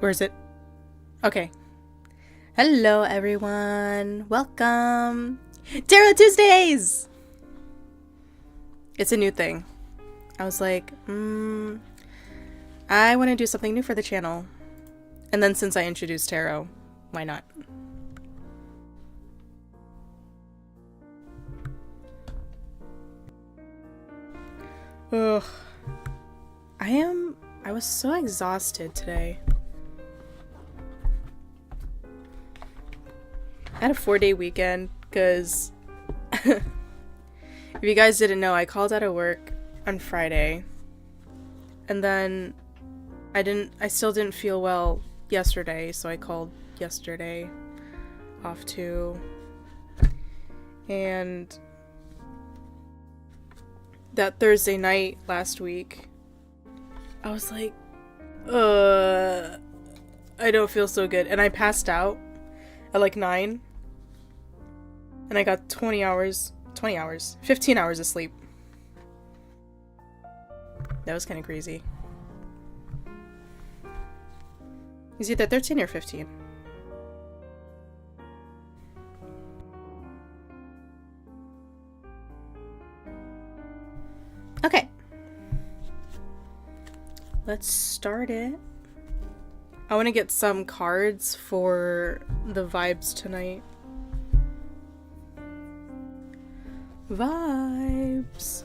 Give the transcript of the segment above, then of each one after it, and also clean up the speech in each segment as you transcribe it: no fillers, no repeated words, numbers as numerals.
Where is it? Okay. Hello, everyone. Welcome. Tarot Tuesdays! It's a new thing. I was like, I want to do something new for the channel. And then since I introduced tarot, why not? Ugh. I was so exhausted today. I had a 4-day weekend because if you guys didn't know, I called out of work on Friday. And then I still didn't feel well yesterday, so I called yesterday off too. And that Thursday night last week, I was like, I don't feel so good. And I passed out at like 9. And I got 15 hours of sleep. That was kind of crazy. It's either 13 or 15. Okay. Let's start it. I want to get some cards for the vibes tonight. Vibes.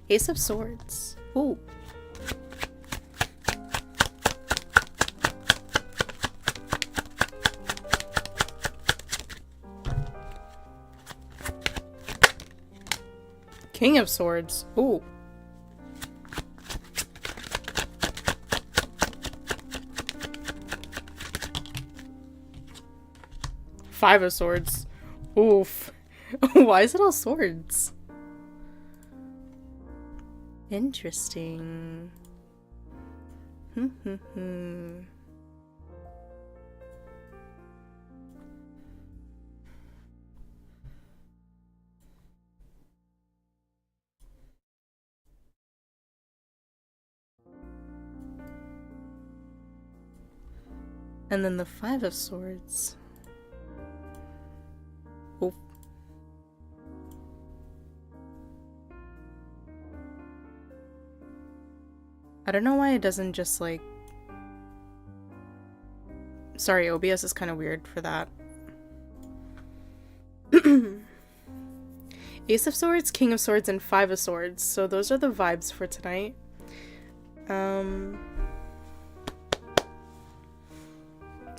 Ace of Swords. Ooh. King of Swords. Ooh. Five of Swords. Oof. Why is it all swords? Interesting. And then the Five of Swords. Oh. I don't know why it doesn't just like... Sorry, OBS is kind of weird for that. Ace of Swords, King of Swords, and Five of Swords. So those are the vibes for tonight.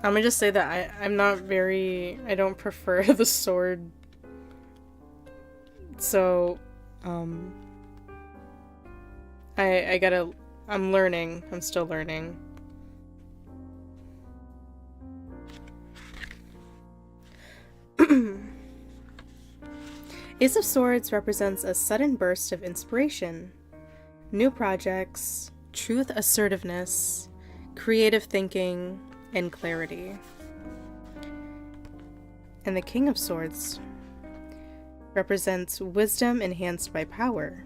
I'm gonna just say that I'm not very... I don't prefer the sword. So, I gotta... I'm learning. I'm still learning. Ace of Swords represents a sudden burst of inspiration, new projects, truth assertiveness, creative thinking, and clarity. And the King of Swords represents wisdom enhanced by power,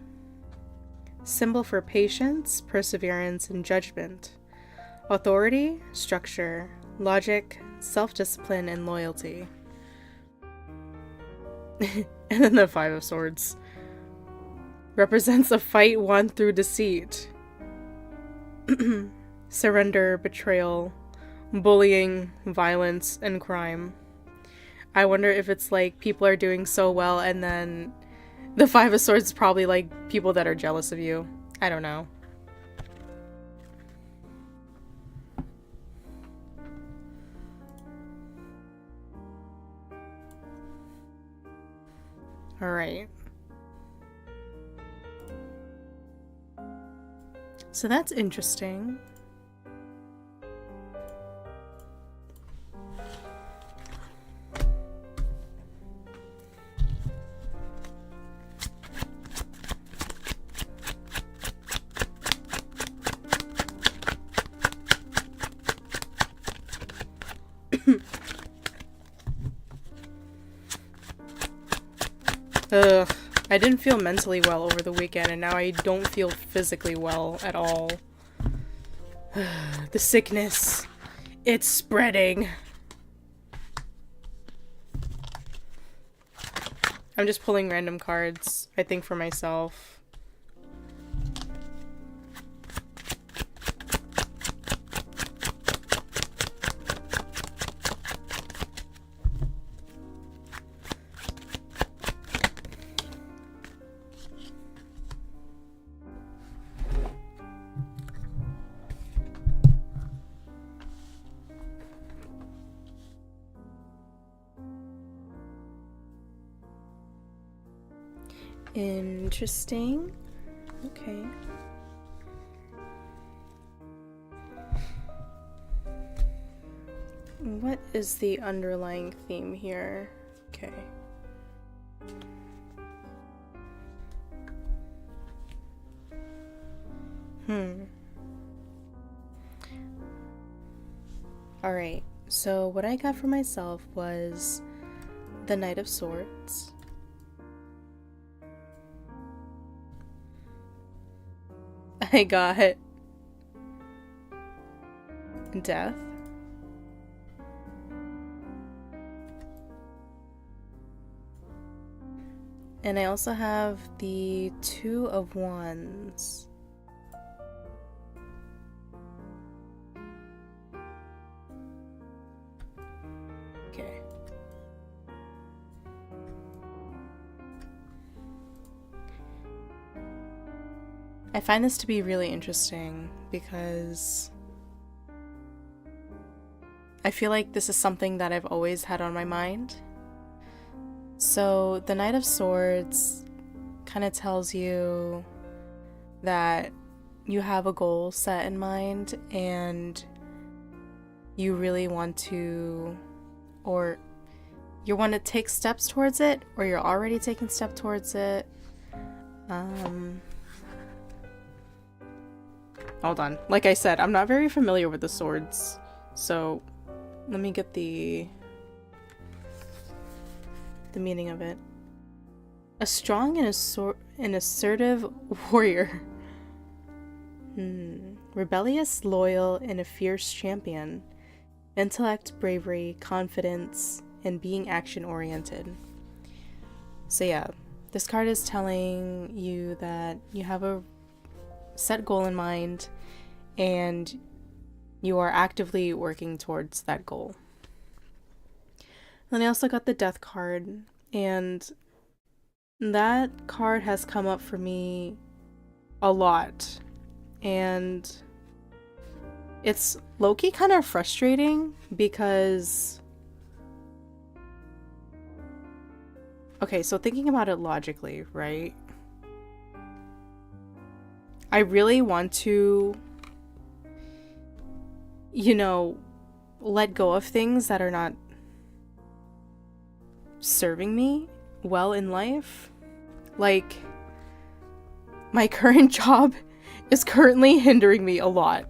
symbol for patience, perseverance, and judgment, authority, structure, logic, self-discipline, and loyalty. And then the Five of Swords represents a fight won through deceit, surrender, betrayal, bullying, violence, and crime. I wonder if it's like people are doing so well and then the Five of Swords is probably like people that are jealous of you. I don't know. Alright. So that's interesting. Ugh. I didn't feel mentally well over the weekend, and now I don't feel physically well at all. The sickness. It's spreading. I'm just pulling random cards, I think, for myself. Interesting. Okay. What is the underlying theme here? Okay. Alright, so what I got for myself was the Knight of Swords. I got Death. And I also have the Two of Wands. Okay. I find this to be really interesting because I feel like this is something that I've always had on my mind. So the Knight of Swords kind of tells you that you have a goal set in mind and you really want to, or you want to take steps towards it, or you're already taking steps towards it. Hold on. Like I said, I'm not very familiar with the swords, so let me get the meaning of it. A strong and assertive warrior. Rebellious, loyal, and a fierce champion. Intellect, bravery, confidence, and being action-oriented. So yeah, this card is telling you that you have a set goal in mind and you are actively working towards that goal. Then I also got the Death card, and that card has come up for me a lot, and it's low-key kind of frustrating because, okay, so thinking about it logically, right? I really want to, you know, let go of things that are not serving me well in life. Like, my current job is currently hindering me a lot.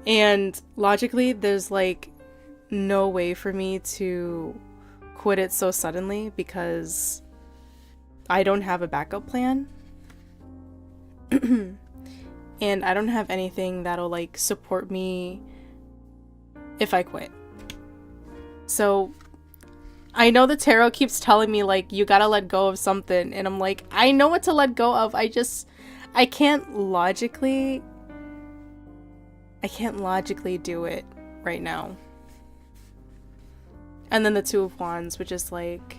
And logically, there's like no way for me to quit it so suddenly because I don't have a backup plan. And I don't have anything that'll like support me if I quit. So I know the tarot keeps telling me like you gotta let go of something, and I'm like, I know what to let go of. I can't logically do it right now. And then the Two of Wands, which is like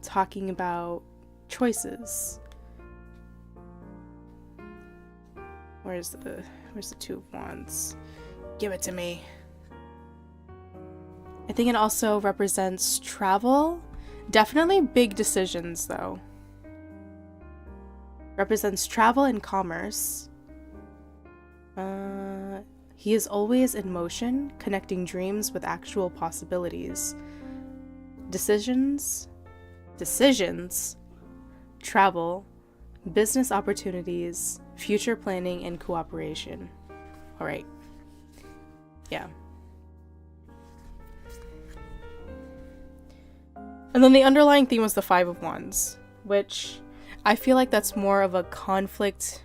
talking about choices. Where's the Two of Wands? Give it to me. I think it also represents travel. Definitely big decisions, though. Represents travel and commerce. He is always in motion, connecting dreams with actual possibilities. Decisions, travel, business opportunities, future planning, and cooperation. Alright. Yeah. And then the underlying theme was the Five of Wands, which I feel like that's more of a conflict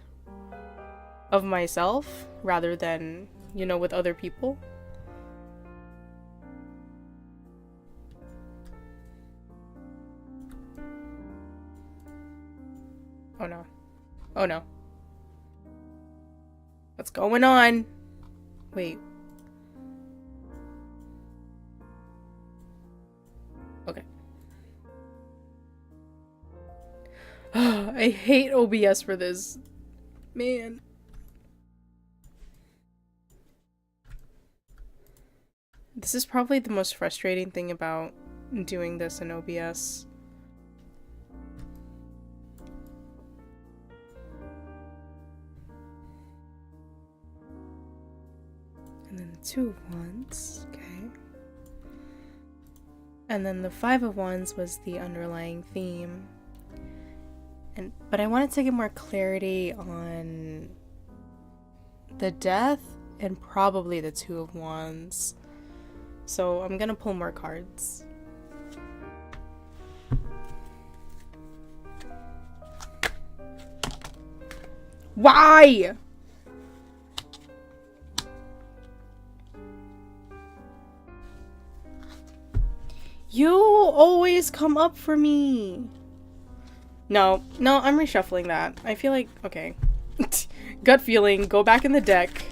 of myself rather than, you know, with other people. Oh no. Oh no. What's going on? Wait. Okay. I hate OBS for this. Man. This is probably the most frustrating thing about doing this in OBS. And then the Two of Wands, okay. And then the Five of Wands was the underlying theme. But I wanted to get more clarity on the death and probably the Two of Wands. So I'm gonna pull more cards. Why? You always come up for me. No, I'm reshuffling that. I feel like, okay. Gut feeling, go back in the deck.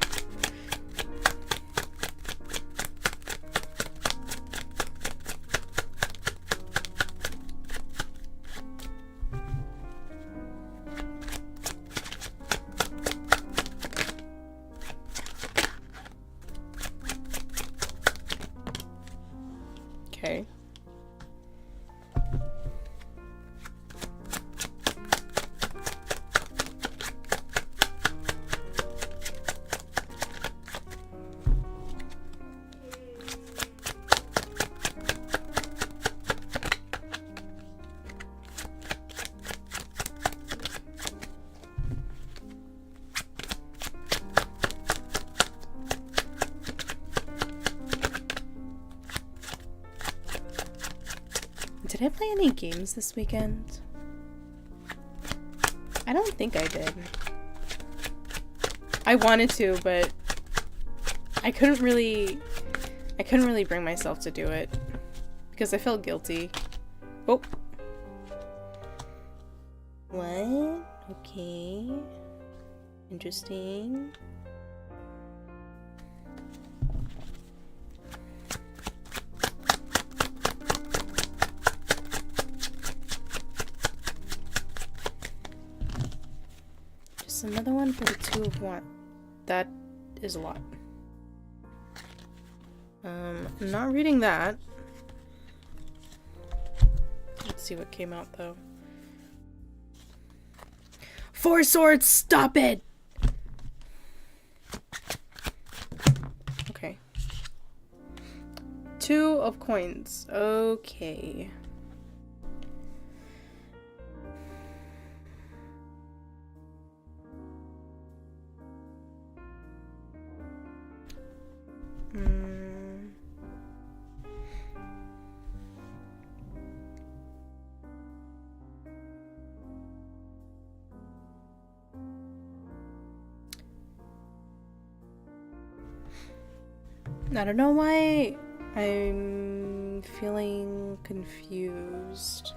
Okay. Did I play any games this weekend? I don't think I did. I wanted to, but I couldn't really bring myself to do it because I felt guilty. Oh. What? Okay. Interesting. Another one for the Two of Wands. That is a lot. I'm not reading that. Let's see what came out though. Four Swords, stop it! Okay. Two of Coins. Okay. I don't know why I'm feeling confused.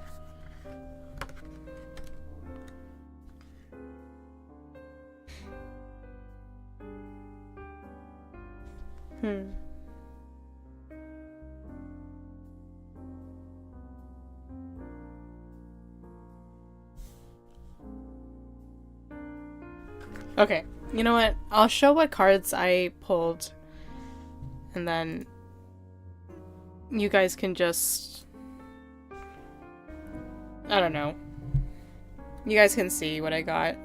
Okay, you know what? I'll show what cards I pulled. And then you guys can just, I don't know. You guys can see what I got.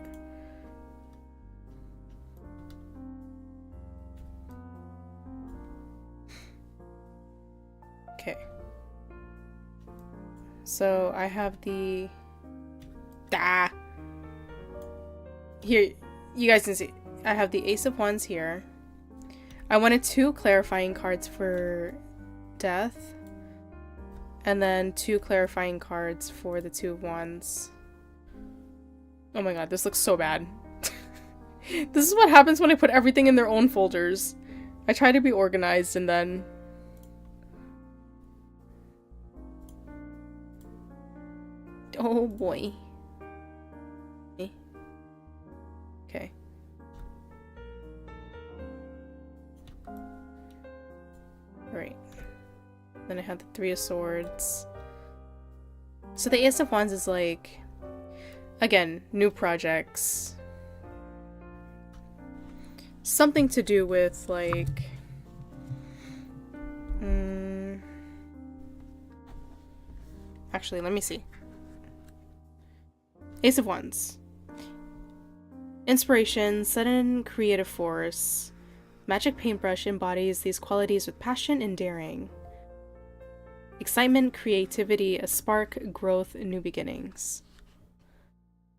Okay. So I have the, here, you guys can see. I have the Ace of Wands here. I wanted two clarifying cards for death. And then 2 clarifying cards for the Two of Wands. Oh my god, this looks so bad. This is what happens when I put everything in their own folders. I try to be organized and then... Oh boy. Okay. Alright. Then I have the Three of Swords. So the Ace of Wands is like, again, new projects. Something to do with like, actually, let me see. Ace of Wands. Inspiration, sudden creative force. Magic paintbrush embodies these qualities with passion and daring. Excitement, creativity, a spark, growth, new beginnings.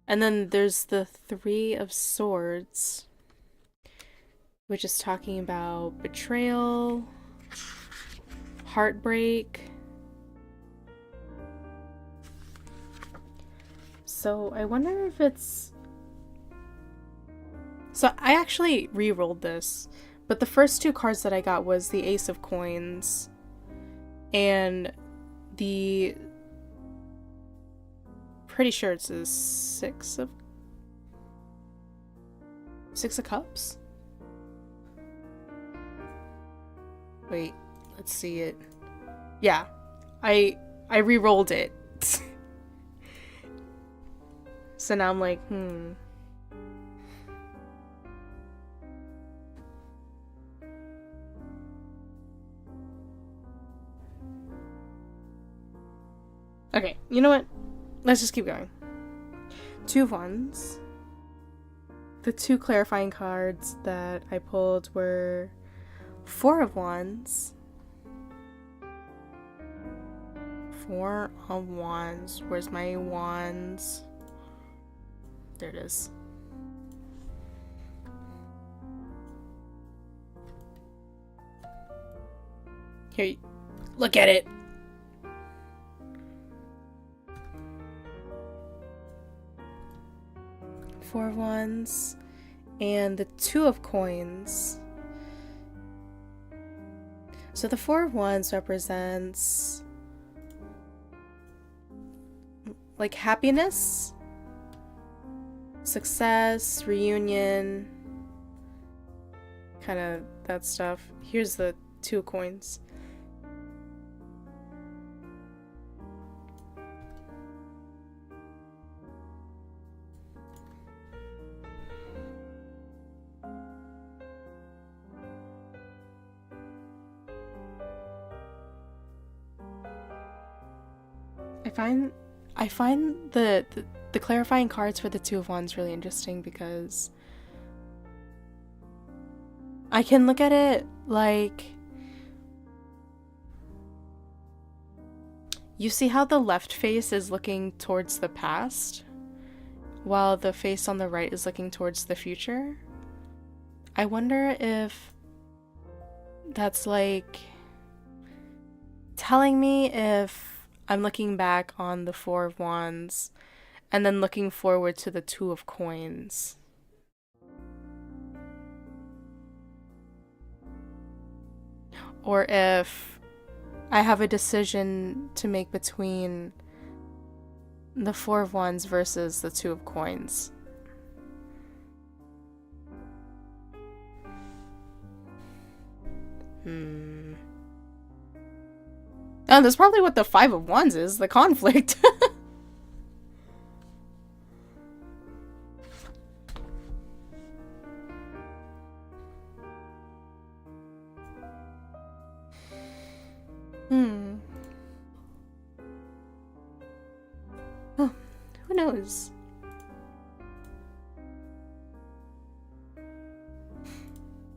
And then there's the Three of Swords, which is talking about betrayal, heartbreak. So I wonder if it's... So I actually re-rolled this, but the first 2 cards that I got was the Ace of Coins and the... Pretty sure it's a Six of Cups? Wait, let's see it. Yeah, I re-rolled it. So now I'm like, Okay, you know what? Let's just keep going. Two of Wands. The 2 clarifying cards that I pulled were Four of Wands. 4 of Wands. Where's my wands? There it is. Here, look at it. Four of Wands and the Two of Coins. So the Four of Wands represents like happiness, success, reunion, kind of that stuff. Here's the Two of Coins. I find the clarifying cards for the Two of Wands really interesting because I can look at it like, you see how the left face is looking towards the past while the face on the right is looking towards the future? I wonder if that's like telling me if I'm looking back on the Four of Wands and then looking forward to the Two of Coins. Or if I have a decision to make between the Four of Wands versus the Two of Coins. Oh, that's probably what the Five of Wands is, the conflict. Oh, who knows?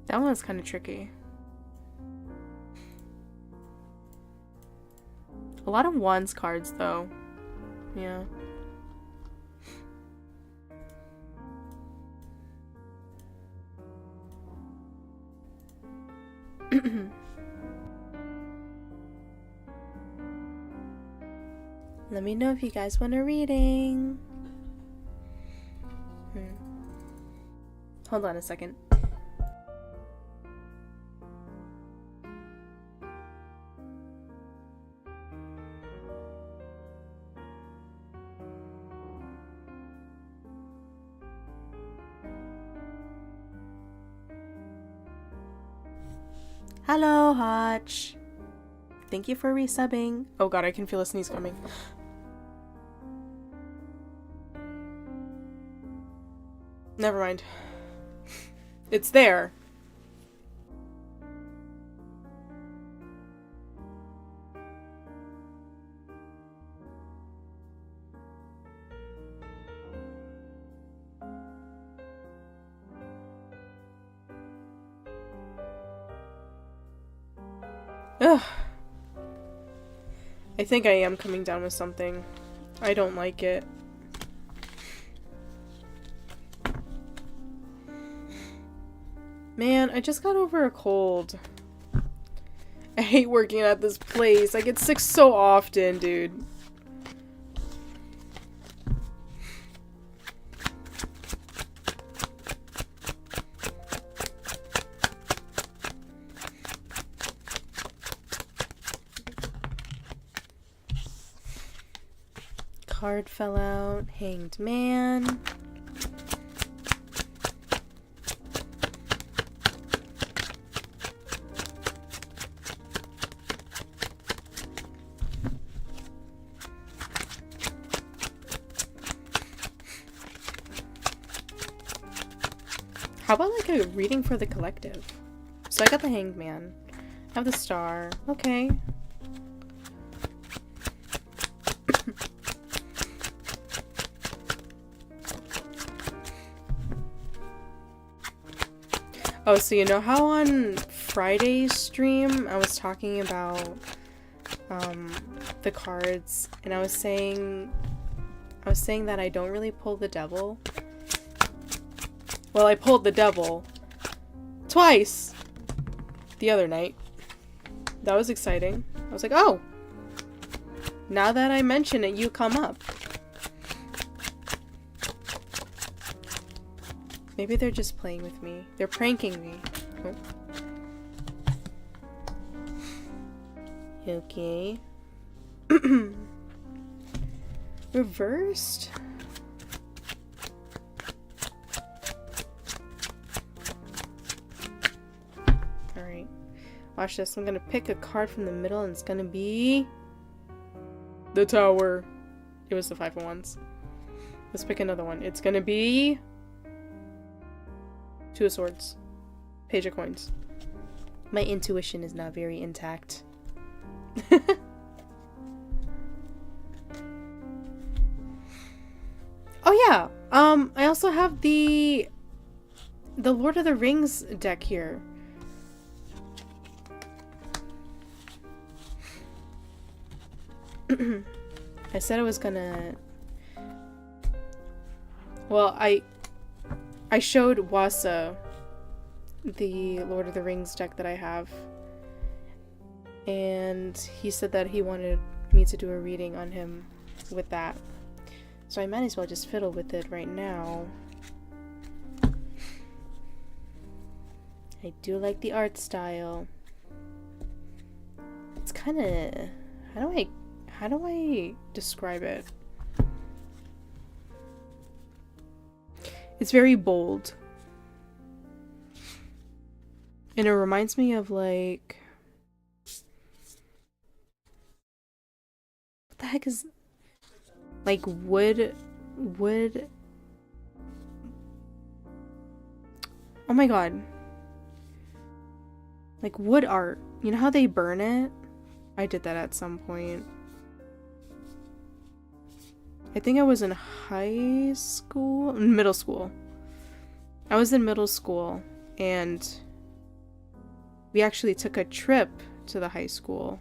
That one was kind of tricky. A lot of Wands cards, though. Yeah. Let me know if you guys want a reading. Hold on a second. Hello, Hotch. Thank you for resubbing. Oh god, I can feel a sneeze coming. Never mind. It's there. Ugh. I think I am coming down with something. I don't like it. Man, I just got over a cold. I hate working at this place. I get sick so often, dude. Card fell out. Hanged Man. How about like a reading for the collective? So I got the Hanged Man. I have the Star. Okay. Oh, so you know how on Friday's stream I was talking about the cards, and I was saying that I don't really pull the devil. Well, I pulled the devil twice the other night. That was exciting. I was like, oh, now that I mention it, you come up. Maybe they're just playing with me. They're pranking me. Oh. Okay. Reversed? Alright. Watch this. I'm gonna pick a card from the middle and it's gonna be... the Tower. It was the Five of Wands. Let's pick another one. It's gonna be... Two of Swords. Page of Coins. My intuition is not very intact. Oh yeah! I also have the Lord of the Rings deck here. I said I was gonna... Well, I showed Wasa the Lord of the Rings deck that I have, and he said that he wanted me to do a reading on him with that. So I might as well just fiddle with it right now. I do like the art style. It's kind of... How do I describe it? It's very bold. And it reminds me of like... What the heck is... Like wood... Oh my god. Like wood art. You know how they burn it? I did that at some point. I think I was in high school? Middle school. I was in middle school, and we actually took a trip to the high school.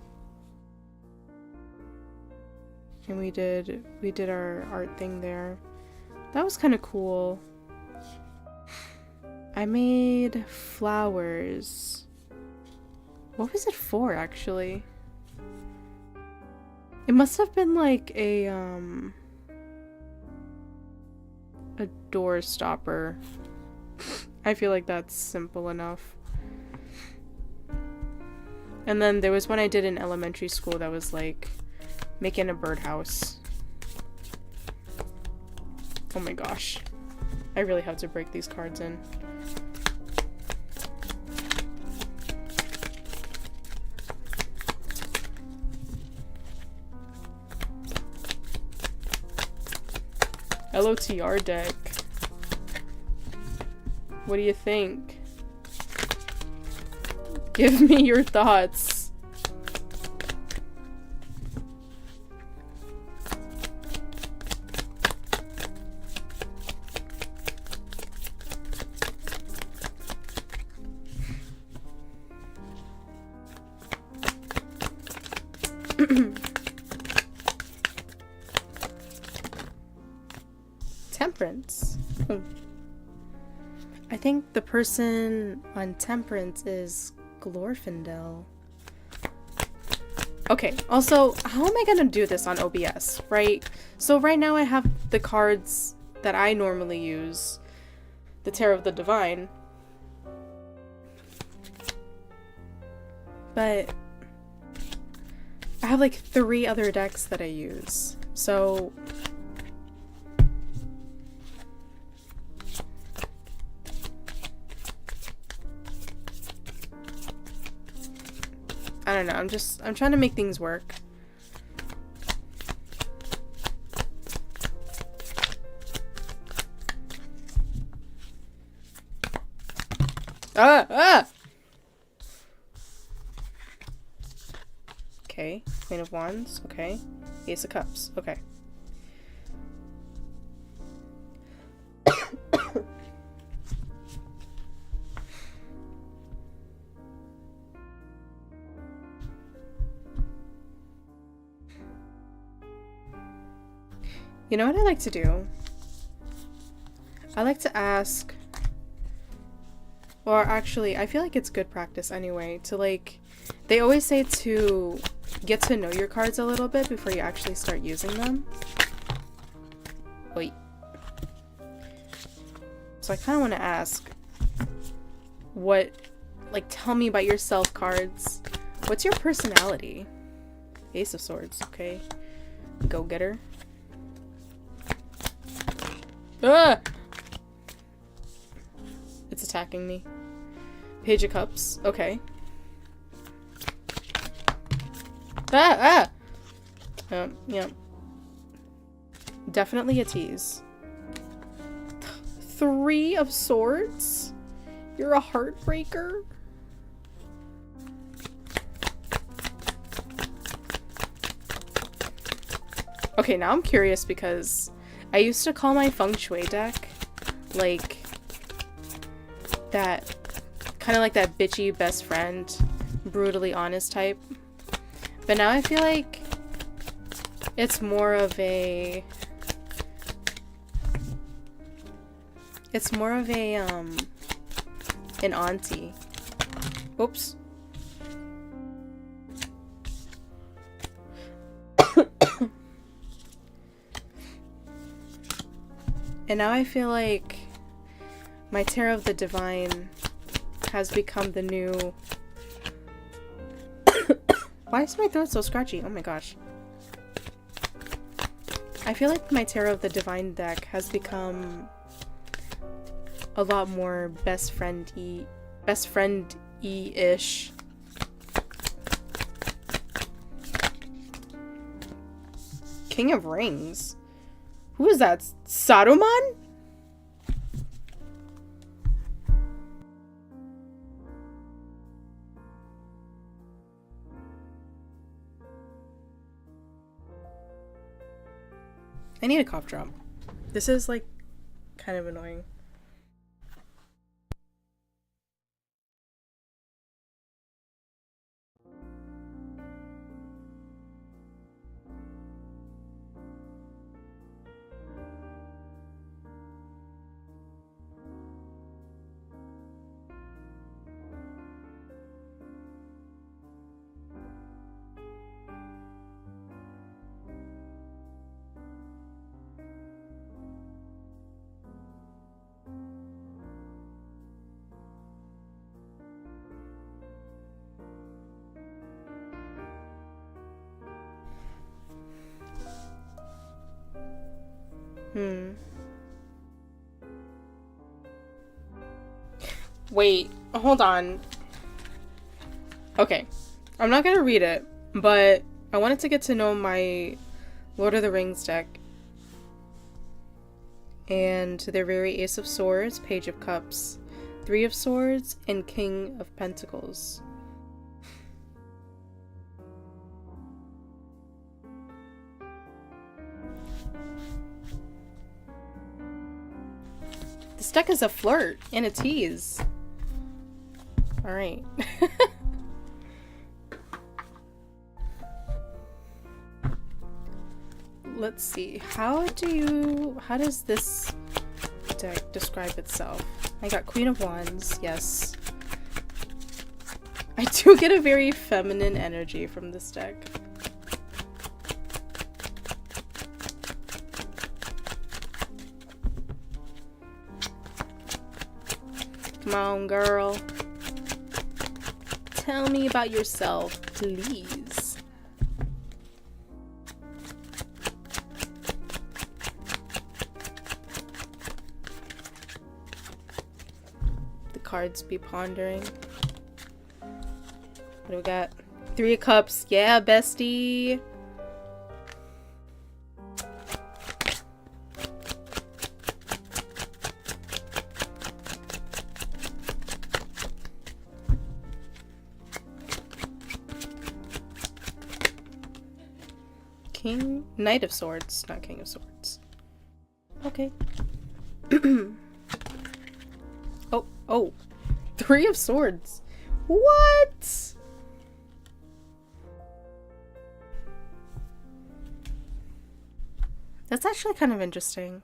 And we did our art thing there. That was kind of cool. I made flowers. What was it for, actually? It must have been like a door stopper. I feel like that's simple enough. And then there was one I did in elementary school that was like making a birdhouse. Oh my gosh. I really have to break these cards in. LOTR deck. What do you think? Give me your thoughts. Temperance. Oh. I think the person on Temperance is Glorfindel. Okay, also, how am I gonna do this on OBS, right? So right now I have the cards that I normally use. The Terror of the Divine. But I have like 3 other decks that I use. So I don't know, I'm trying to make things work. Okay, Queen of Wands, okay. Ace of Cups, okay. You know what I like to do? I like to ask, or actually, I feel like it's good practice anyway, to like, they always say to get to know your cards a little bit before you actually start using them. Wait. So I kind of want to ask, what, like, tell me about yourself, cards. What's your personality? Ace of Swords, okay. Go-getter. Ah! It's attacking me. Page of Cups, okay. Ah! Yeah. Definitely a tease. 3 of Swords? You're a heartbreaker? Okay, now I'm curious because I used to call my feng shui deck like that, kind of like that bitchy best friend, brutally honest type. But now I feel like it's more of a an auntie. Oops. And now I feel like my Tarot of the Divine has become the new... Why is my throat so scratchy? Oh my gosh. I feel like my Tarot of the Divine deck has become a lot more best friend-y-ish. King of Rings? Who is that? Saruman? I need a cough drop. This is like kind of annoying. Hmm. Wait, hold on. Okay. I'm not gonna read it, but I wanted to get to know my Lord of the Rings deck. And they're very Ace of Swords, Page of Cups, Three of Swords, and King of Pentacles. This deck is a flirt and a tease. Alright. Let's see. How does this deck describe itself? I got Queen of Wands, yes. I do get a very feminine energy from this deck. Come on, girl. Tell me about yourself, please. The cards be pondering. What do we got? Three of Cups. Yeah, bestie. Knight of Swords, not King of Swords. Okay. Oh. Three of Swords. What? That's actually kind of interesting.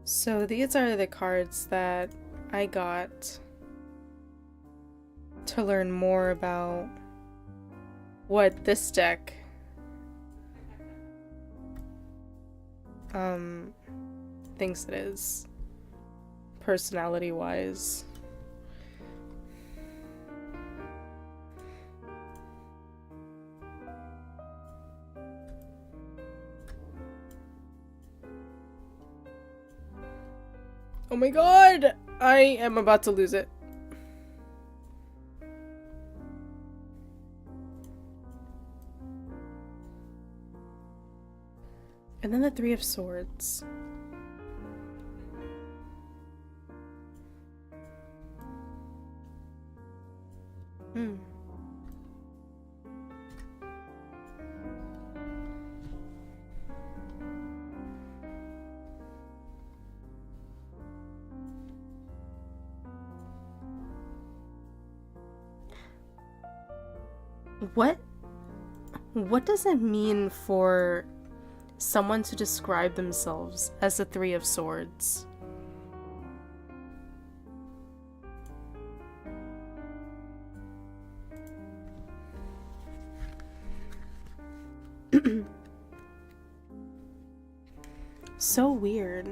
So these are the cards that I got to learn more about what this deck thinks it is, personality-wise. Oh my god! I am about to lose it. And then the Three of Swords. What does it mean for someone to describe themselves as the Three of Swords? So weird.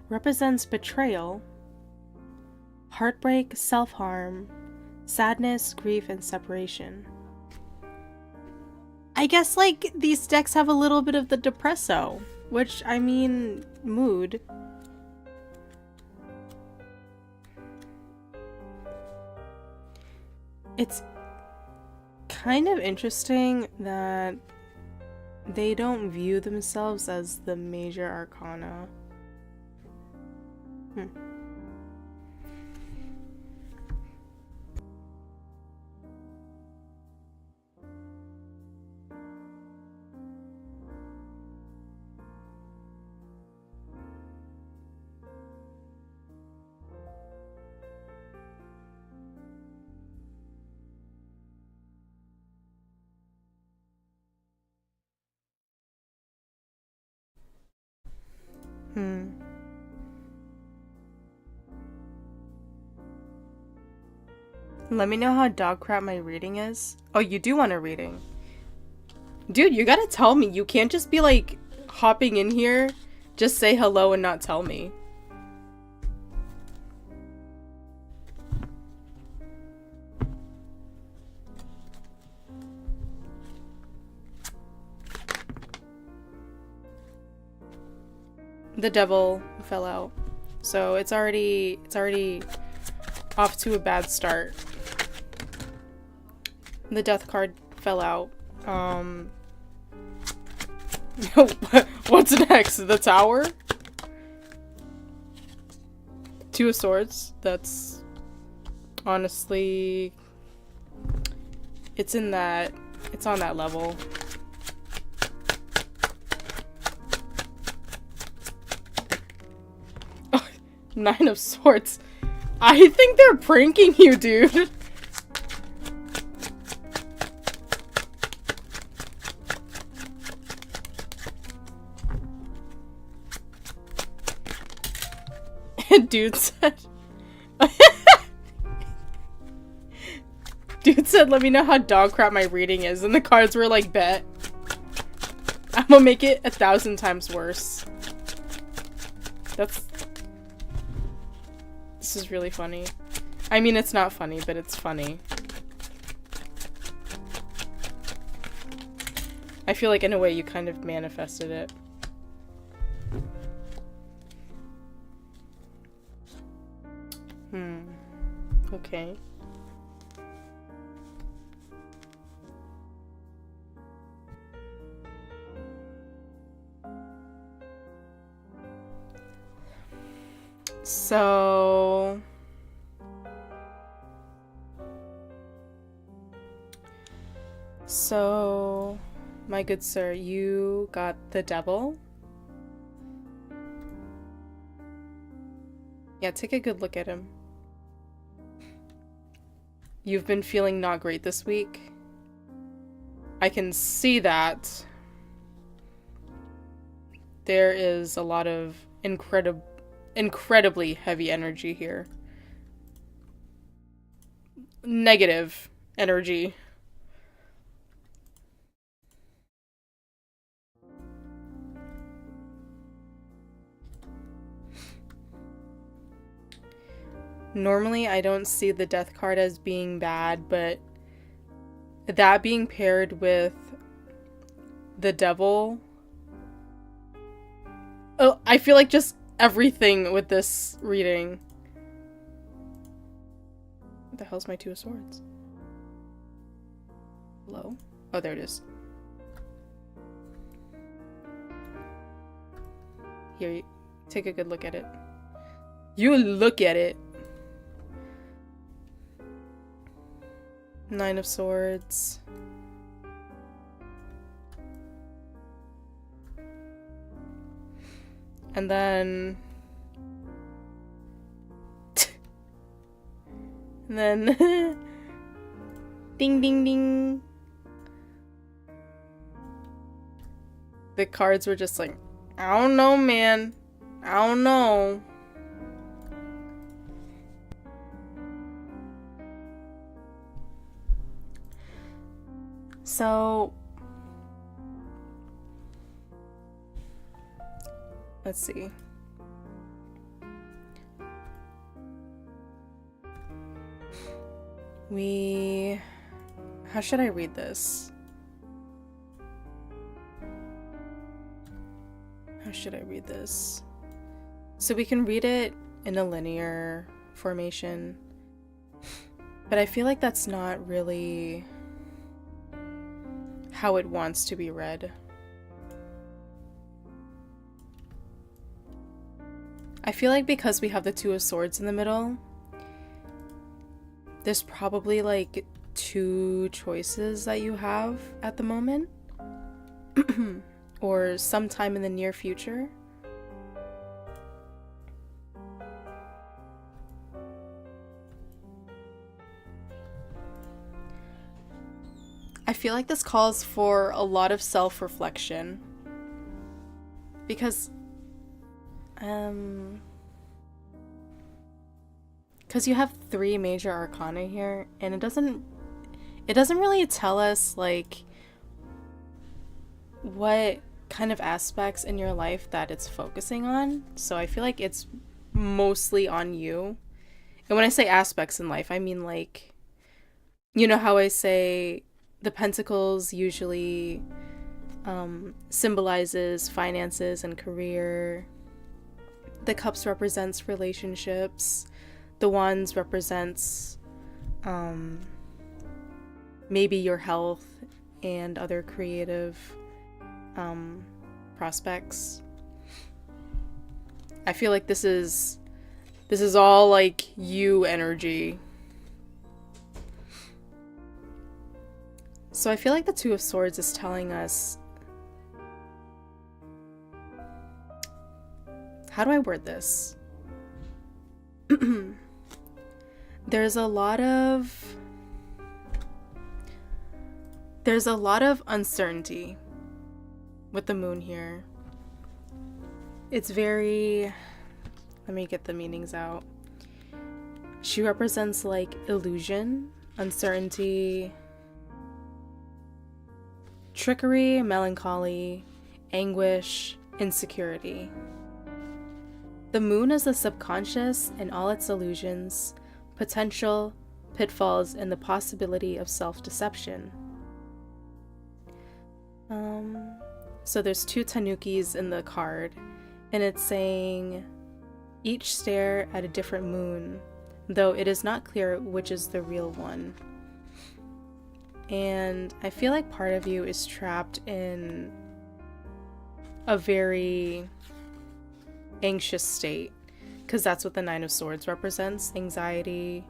Represents betrayal, heartbreak, self-harm, sadness, grief, and separation. I guess, like, these decks have a little bit of the depresso, which, I mean, mood. It's kind of interesting that they don't view themselves as the major arcana. Let me know how dog crap my reading is. Oh, you do want a reading. Dude, you gotta tell me. You can't just be like hopping in here, just say hello and not tell me. The devil fell out. So it's already off to a bad start. The death card fell out. What's next? The tower? Two of Swords. That's honestly, it's on that level. Oh, Nine of Swords. I think they're pranking you, dude. Dude said Dude said, let me know how dog crap my reading is, and the cards were like, bet. I'm gonna make it 1,000 times worse. This is really funny. I mean, it's not funny, but it's funny. I feel like in a way you kind of manifested it. Okay. So, my good sir, you got the devil? Yeah, take a good look at him. You've been feeling not great this week. I can see that. There is a lot of incredibly heavy energy here. Negative energy. Normally, I don't see the death card as being bad, but that being paired with the devil... Oh, I feel like just everything with this reading. What the hell's my Two of Swords? Hello? Oh, there it is. Here, take a good look at it. You look at it. Nine of Swords. And then... and then... ding ding ding. The cards were just like, I don't know, man. I don't know. So, let's see. How should I read this? How should I read this? So we can read it in a linear formation, but I feel like that's not really how it wants to be read. I feel like because we have the Two of Swords in the middle, there's probably like two choices that you have at the moment or sometime in the near future. I feel like this calls for a lot of self-reflection because you have 3 major arcana here, and it doesn't really tell us like what kind of aspects in your life that it's focusing on. So I feel like it's mostly on you. And when I say aspects in life, I mean like, you know how I say the pentacles usually symbolizes finances and career. The cups represents relationships. The wands represents maybe your health and other creative prospects. I feel like this is all like you energy. So I feel like the Two of Swords is telling us, how do I word this? There's a lot of uncertainty with the moon here. It's very, let me get the meanings out. She represents like illusion, uncertainty, trickery, melancholy, anguish, insecurity. The moon is the subconscious and all its illusions, potential, pitfalls, and the possibility of self-deception. So there's two tanukis in the card, and it's saying, each stare at a different moon, though it is not clear which is the real one. And I feel like part of you is trapped in a very anxious state, because that's what the Nine of Swords represents: anxiety,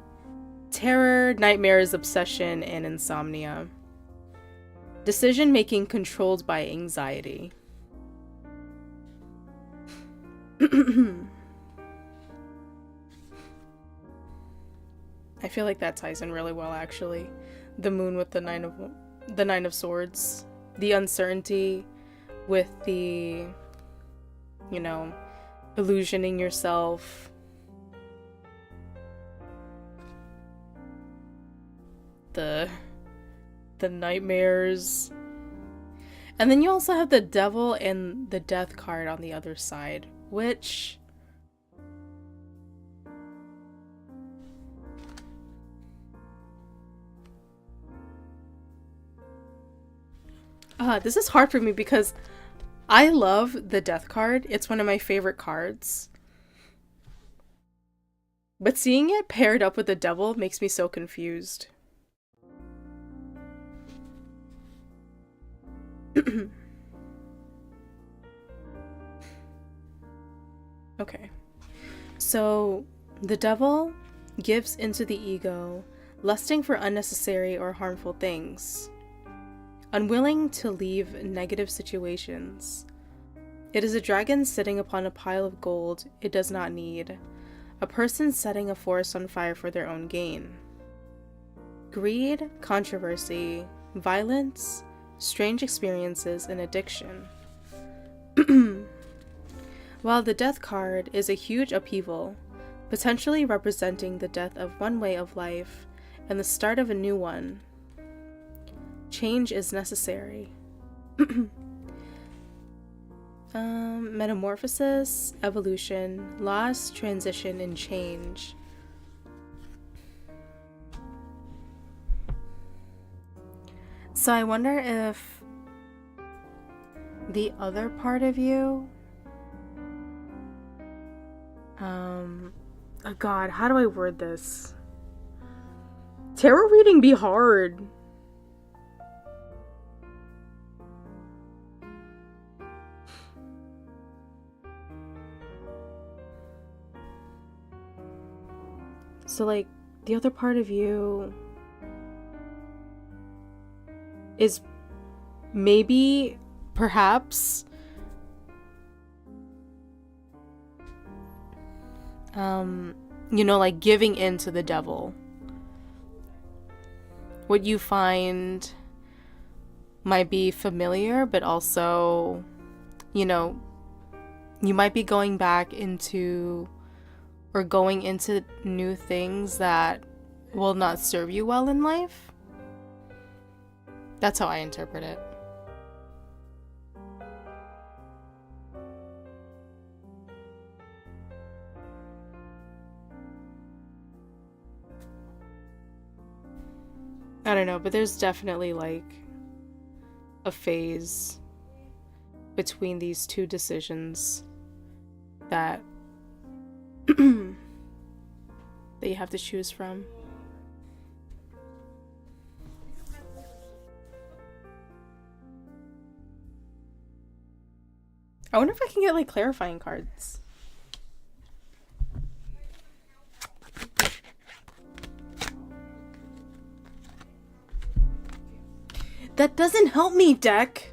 terror, nightmares, obsession, and insomnia. Decision making controlled by anxiety. I feel like that ties in really well, actually. The moon with the Nine of Swords, the uncertainty with the, you know, illusioning yourself, the nightmares. And then you also have the Devil and the Death card on the other side, which this is hard for me because I love the Death card. It's one of my favorite cards. But seeing it paired up with the Devil makes me so confused. Okay. So, the Devil gives into the ego, lusting for unnecessary or harmful things. Unwilling to leave negative situations. It is a dragon sitting upon a pile of gold it does not need. A person setting a forest on fire for their own gain. Greed, controversy, violence, strange experiences, and addiction. While the Death card is a huge upheaval, potentially representing the death of one way of life and the start of a new one, change is necessary. Metamorphosis, evolution, loss, transition, and change. So I wonder if the other part of you, oh God, how do I word this? Tarot reading be hard. So like the other part of you is maybe, perhaps, you know, like giving in to the Devil. What you find might be familiar, but also, you know, you might be going back into or going into new things that will not serve you well in life. That's how I interpret it. don't know, but there's definitely like a phase between these two decisions that that you have to choose from. I wonder if I can get like clarifying cards. That doesn't help me, deck.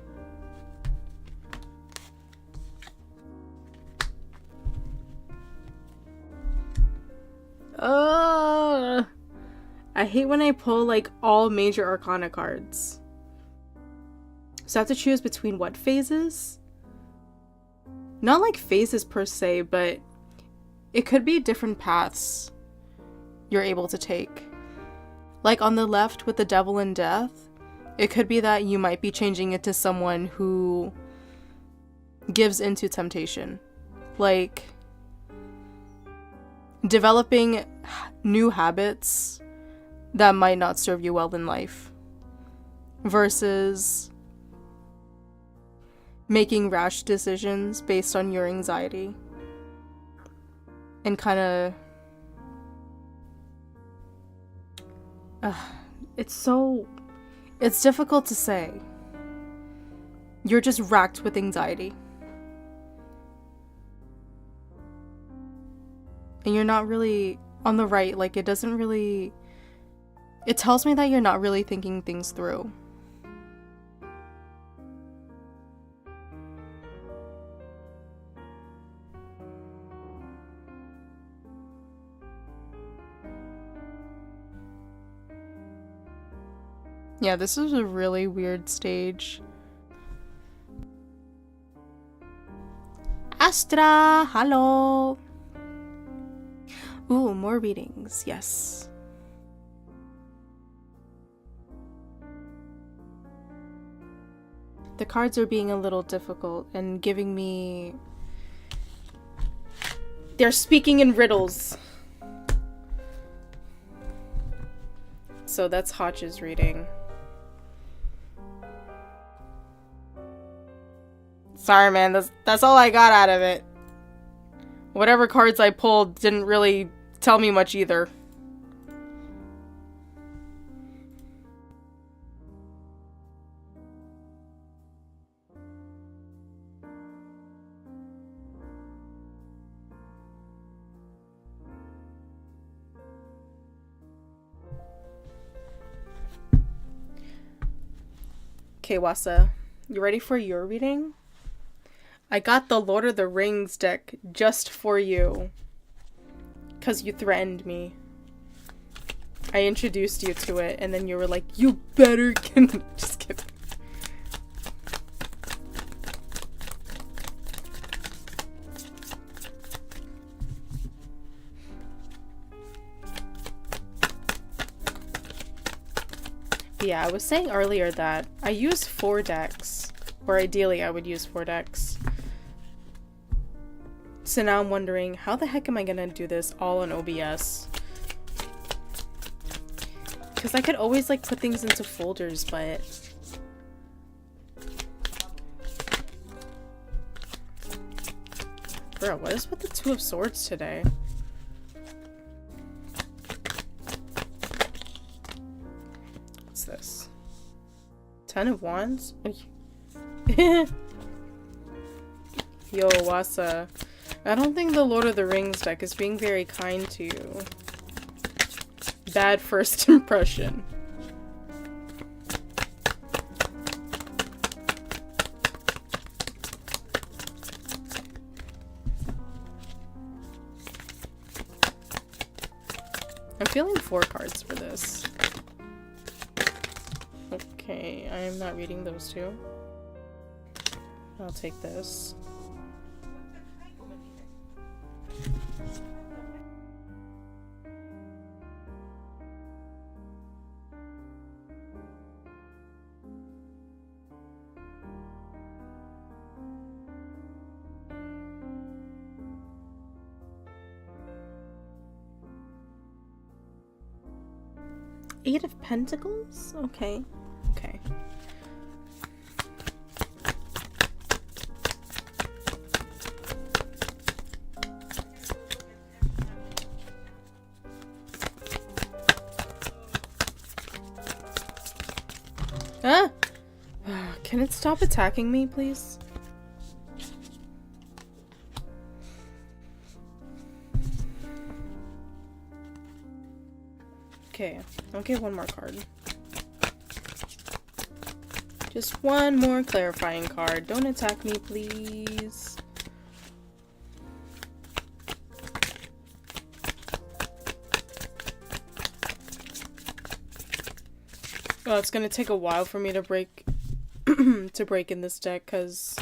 I hate when I pull like all major arcana cards. So I have to choose between what phases? Not like phases per se, but it could be different paths you're able to take. Like on the left with the devil and death, it could be that you might be changing into someone who gives into temptation. Like developing new habits that might not serve you well in life. Versus making rash decisions based on your anxiety. And kind of... It's difficult to say. You're just racked with anxiety. And you're not really on the right, like it doesn't really... It tells me that you're not really thinking things through. Yeah, this is a really weird stage. Astra, hello. Ooh, more readings, yes. The cards are being a little difficult and giving me... They're speaking in riddles. So that's Hotch's reading. Sorry, man, that's all I got out of it. Whatever cards I pulled didn't really tell me much either. Okay, Wasa, you ready for your reading? I got the Lord of the Rings deck just for you. 'Cause you threatened me. I introduced you to it, and then you were like, you better get... Just kidding. Yeah, I was saying earlier that I use 4 decks. Or ideally, I would use 4 decks. So now I'm wondering, how the heck am I gonna do this all on OBS? Because I could always, like, put things into folders, but... Bro, what is with the 2 of Swords today? What's this? 10 of Wands? Yo, Wasa. I don't think the Lord of the Rings deck is being very kind to you. Bad first impression. I'm feeling 4 cards for this. Okay, I am not reading those 2. I'll take this. Eight of Pentacles? Okay. Okay. Ah! Can it stop attacking me, please? Okay, I'll get one more card. Just one more clarifying card. Don't attack me, please. Oh, it's gonna take a while for me to break to break in this deck because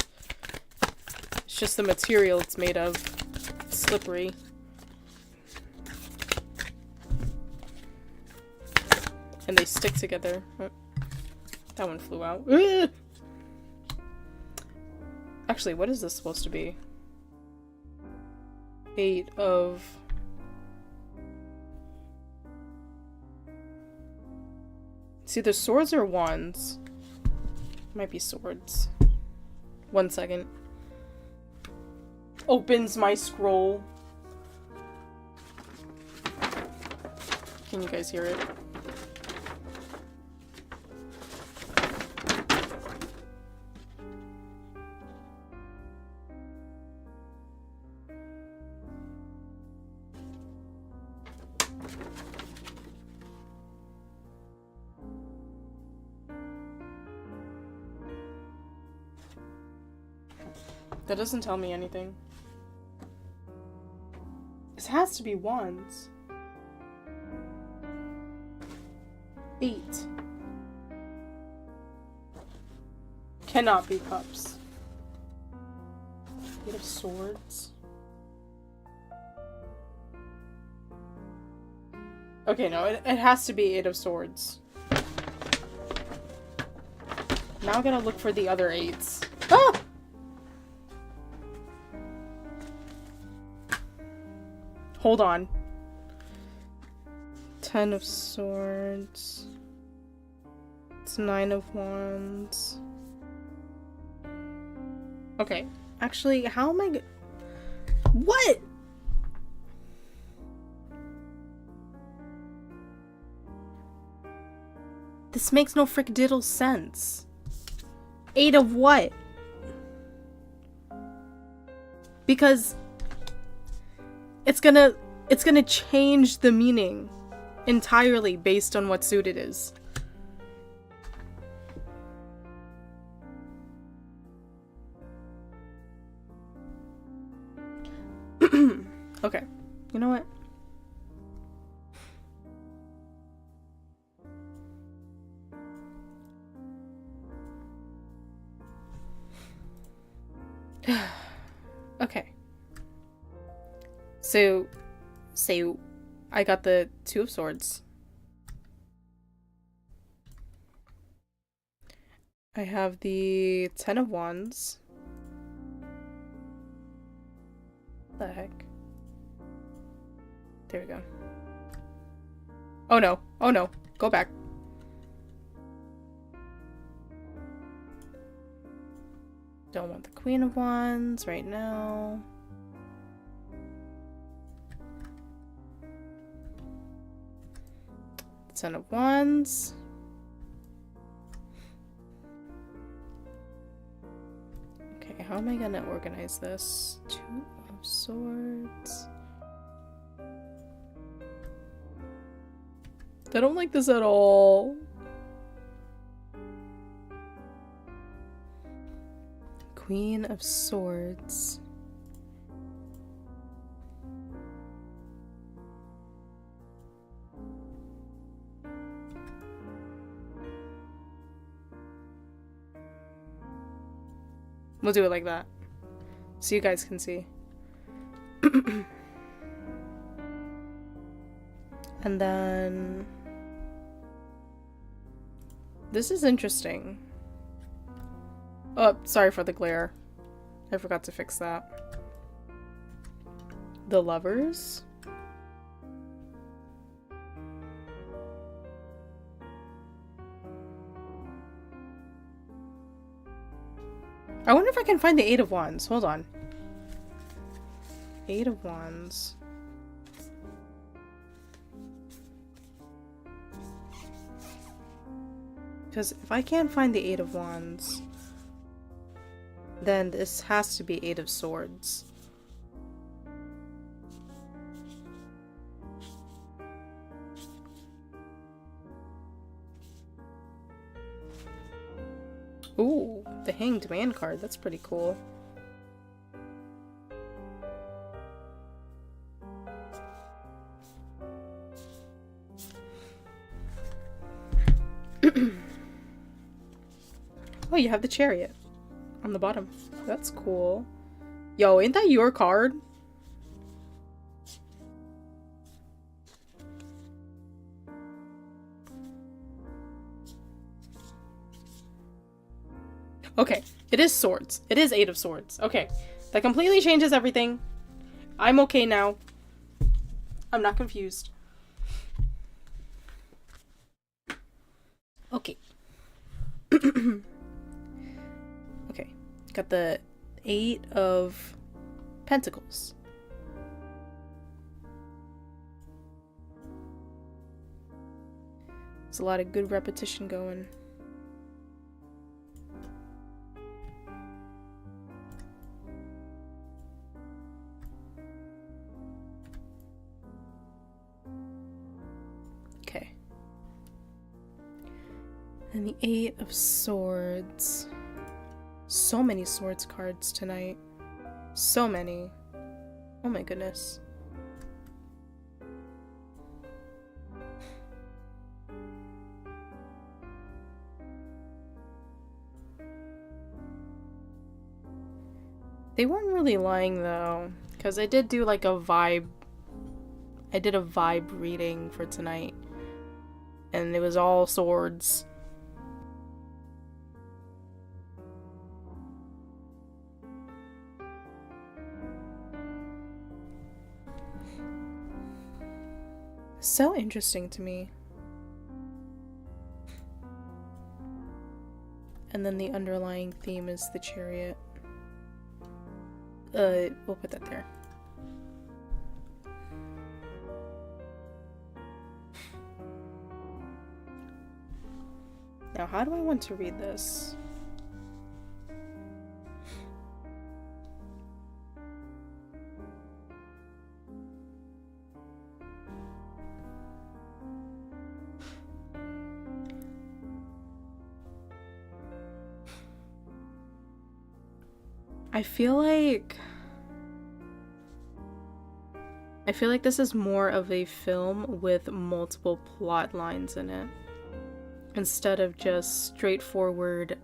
it's just the material it's made of. It's slippery. And they stick together. Oh, that one flew out. Actually, what is this supposed to be? 8 of... It's either swords or wands. Might be swords. 1 second. Opens my scroll. Can you guys hear it? That doesn't tell me anything. This has to be wands. 8. Cannot be cups. 8 of swords. Okay, no, it has to be 8 of swords. Now I gotta look for the other 8s. Ah! Hold on. 10 of swords. It's 9 of wands. Okay. Actually, how am I What? This makes no frick-diddle sense. 8 of what? Because it's gonna change the meaning entirely based on what suit it is. Okay, you know what? Okay. So I got the 2 of swords. I have the 10 of wands. What the heck? There we go. Oh no. Oh no. Go back. Don't want the Queen of Wands right now. Ten of Wands. Okay, how am I gonna organize this? 2 of Swords. I don't like this at all. Queen of Swords. We'll do it like that, so you guys can see. And then... This is interesting. Oh, sorry for the glare. I forgot to fix that. The Lovers. I wonder if I can find the Eight of Wands. Hold on. Eight of Wands. Because if I can't find the Eight of Wands, then this has to be Eight of Swords. Ooh, the Hanged Man card. That's pretty cool. Oh, you have the Chariot on the bottom. That's cool. Yo, ain't that your card? Okay, it is swords. It is Eight of Swords. Okay, that completely changes everything. I'm okay now. I'm not confused. Okay. Okay, got the Eight of Pentacles. There's a lot of good repetition going. Okay. And the Eight of Swords. So many swords cards tonight. So many. Oh my goodness. They weren't really lying though, because I did do like a vibe. I did a vibe reading for tonight, and it was all swords. So interesting to me. And then the underlying theme is the Chariot. We'll put that there. Now, how do I want to read this? I feel like this is more of a film with multiple plot lines in it, instead of just straightforward,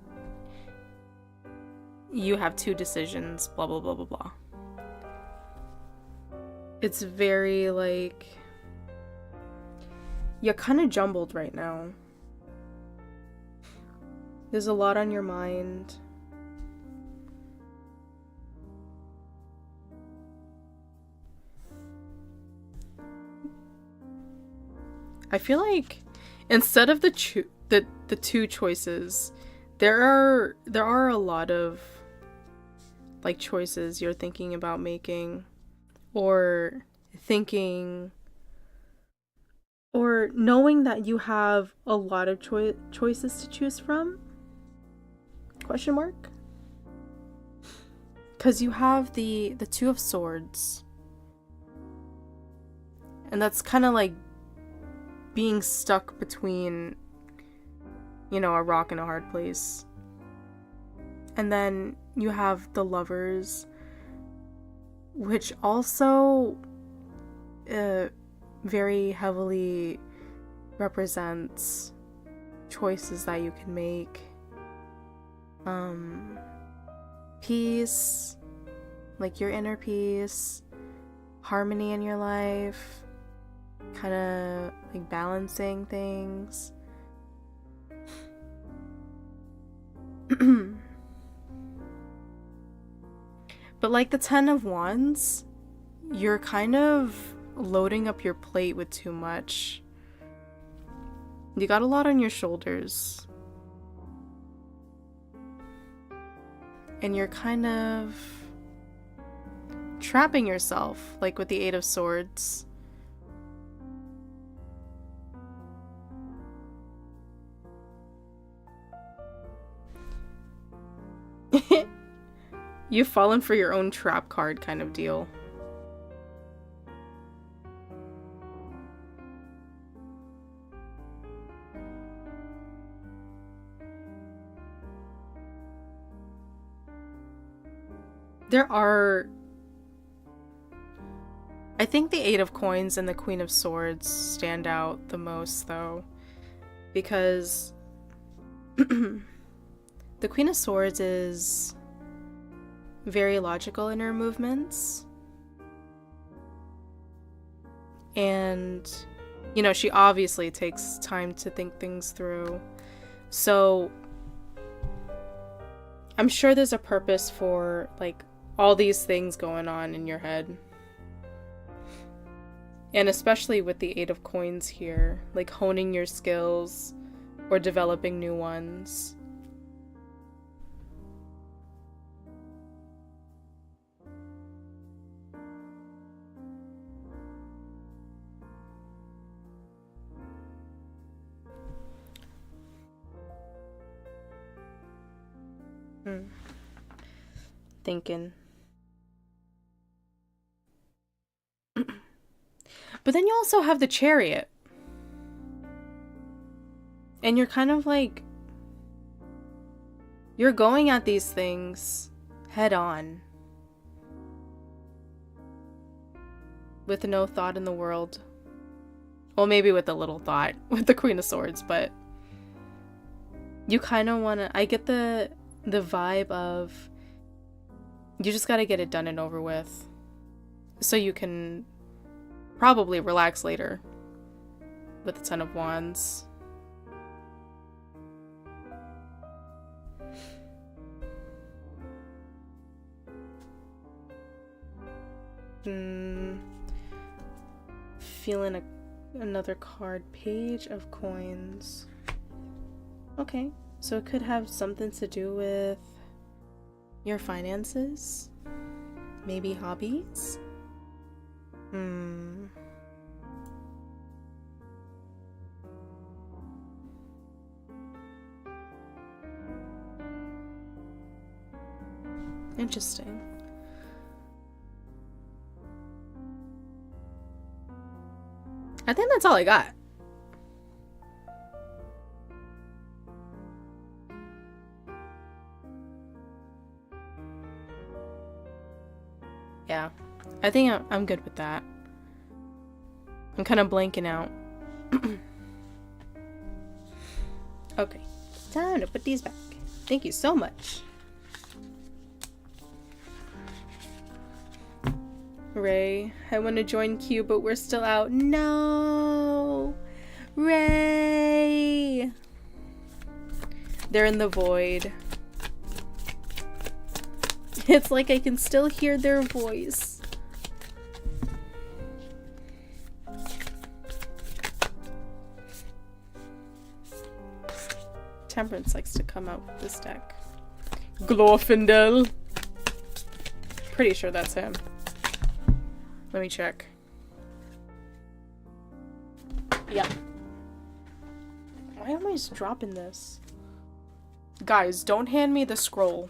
you have two decisions, blah blah blah blah blah. It's very like, you're kind of jumbled right now. There's a lot on your mind. I feel like instead of the two choices, there are a lot of like choices you're thinking about making, or thinking, or knowing that you have a lot of choices to choose from. Question mark? Because you have the Two of Swords, and that's kind of like being stuck between, you know, a rock and a hard place. And then you have the Lovers, which also very heavily represents choices that you can make. Peace, like your inner peace, harmony in your life, kind of like balancing things. But like the Ten of Wands, you're kind of loading up your plate with too much. You got a lot on your shoulders. and you're kind of trapping yourself, like with the Eight of Swords. You've fallen for your own trap card kind of deal. There are... I think the Eight of Coins and the Queen of Swords stand out the most, though. Because... the Queen of Swords is very logical in her movements. And, you know, she obviously takes time to think things through. So, I'm sure there's a purpose for, like, all these things going on in your head. And especially with the Eight of Coins here, like honing your skills or developing new ones. Thinking. But then you also have the Chariot. And you're kind of like... You're going at these things head on. With no thought in the world. Well, maybe with a little thought with the Queen of Swords, but... You kind of want to... I get the vibe of... You just gotta get it done and over with. So you can... probably relax later with the Ten of Wands. Feeling another card. Page of Coins. Okay, so it could have something to do with your finances, maybe hobbies. Interesting. I think that's all I got. Yeah, I think I'm good with that. I'm kind of blanking out. Okay, time to put these back. Thank you so much. Ray, I want to join Q, but we're still out. No! Ray! They're in the void. It's like I can still hear their voice. Temperance likes to come out with this deck. Glorfindel. Pretty sure that's him. Let me check. Yeah. Why am I just dropping this? Guys, don't hand me the scroll.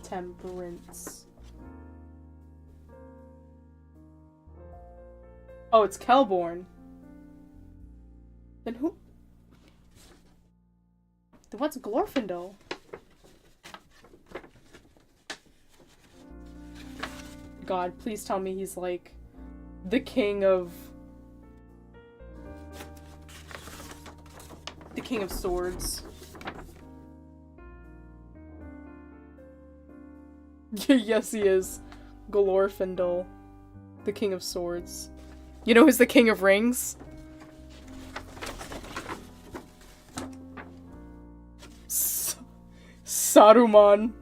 Temperance. Oh, it's Kelborn. Then who? Then what's Glorfindel? God, please tell me he's like the king of swords. Yes, he is. Glorfindel, the king of swords. You know who's the king of rings? Saruman.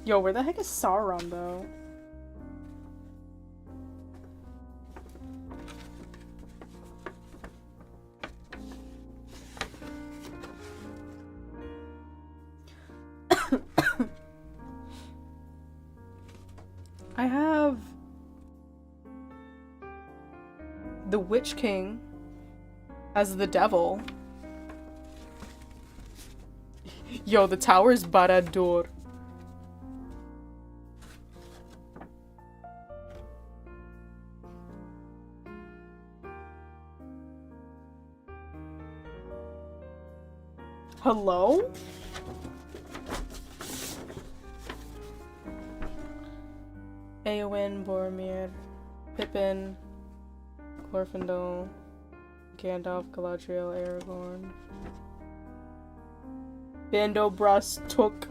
Yo, where the heck is Sauron, though? I have the Witch King as the devil. Yo, the tower's Barad-dûr. Hello? Eowyn, Boromir, Pippin, Glorfindel, Gandalf, Galadriel, Aragorn, Bando Bras Took,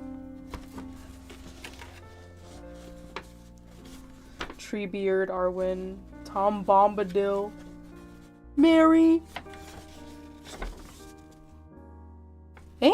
Treebeard, Arwen, Tom Bombadil, Mary. Eh?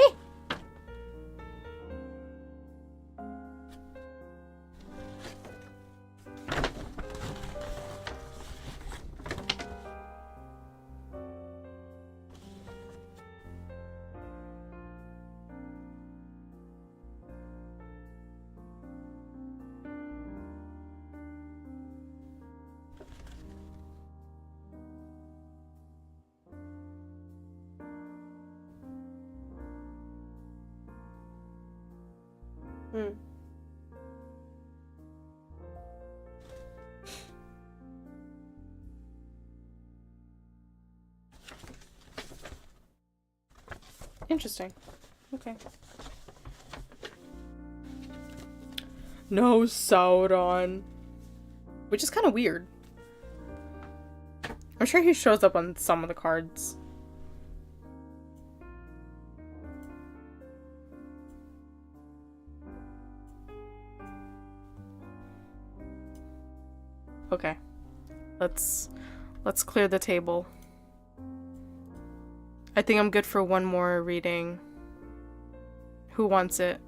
Interesting. Okay. No Sauron. Which is kind of weird. I'm sure he shows up on some of the cards. Okay. Let's clear the table. I think I'm good for one more reading. Who wants it?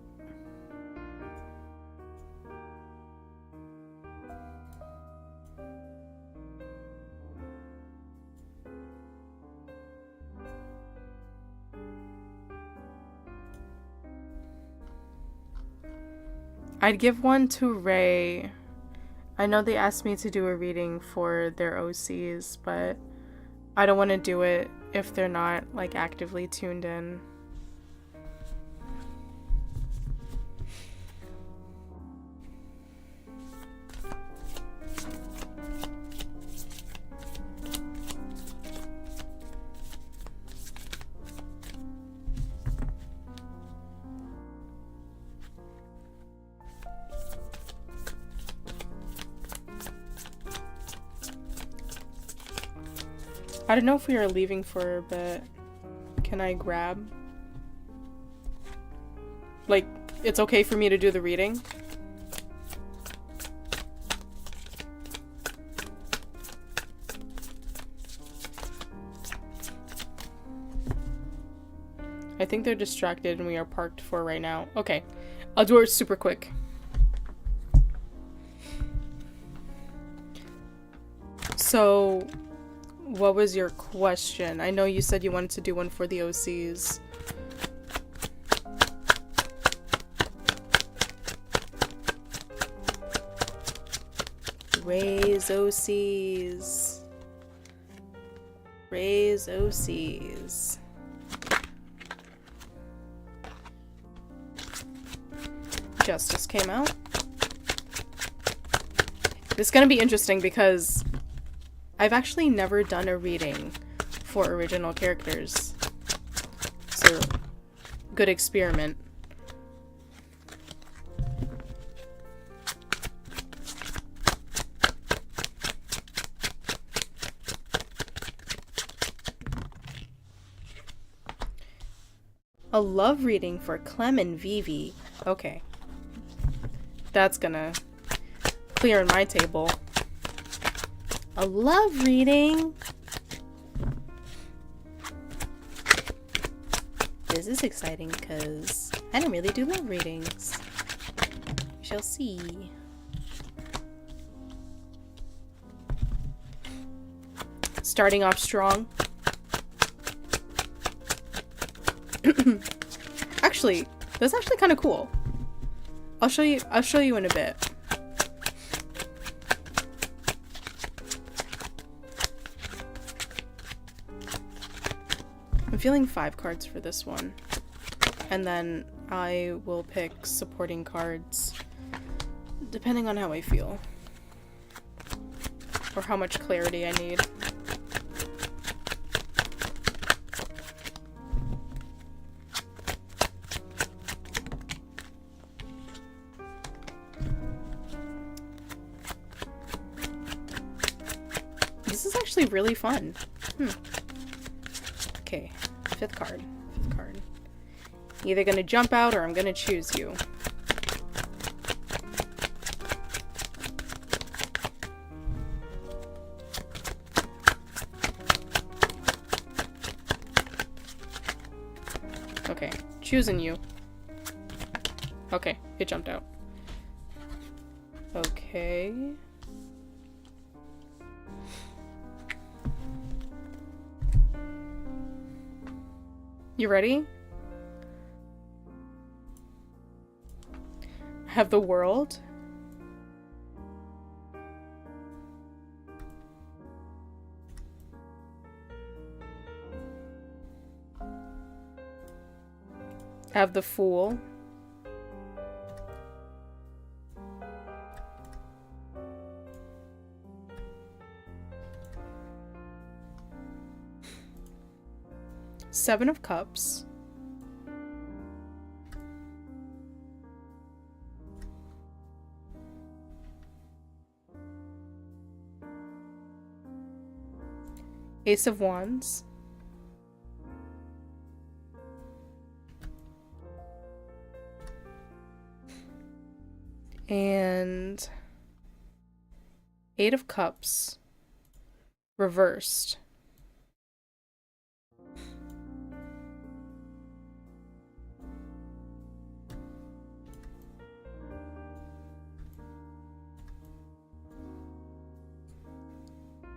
I'd give one to Ray. I know they asked me to do a reading for their OCs, but I don't want to do it if they're not, like, actively tuned in. I don't know if we are leaving for a bit. Can I grab? Like, it's okay for me to do the reading? I think they're distracted and we are parked for right now. Okay, I'll do it super quick. So, what was your question? I know you said you wanted to do one for the OCs. Raise OCs. Raise OCs. Justice came out. This is gonna be interesting because I've actually never done a reading for original characters. So, good experiment. A love reading for Clem and Vivi. Okay. That's gonna clear in my table. A love reading? This is exciting because I don't really do love readings. We shall see. Starting off strong. Actually, that's actually kind of cool. I'll show you in a bit. I'm feeling 5 cards for this one. And then I will pick supporting cards depending on how I feel. Or how much clarity I need. This is actually really fun. Okay, 5th card. 5th card. Either gonna jump out or I'm gonna choose you. Okay, choosing you. Okay, it jumped out. Okay. You ready? Have the world. Have the Fool. Seven of Cups. Ace of Wands. And Eight of Cups reversed.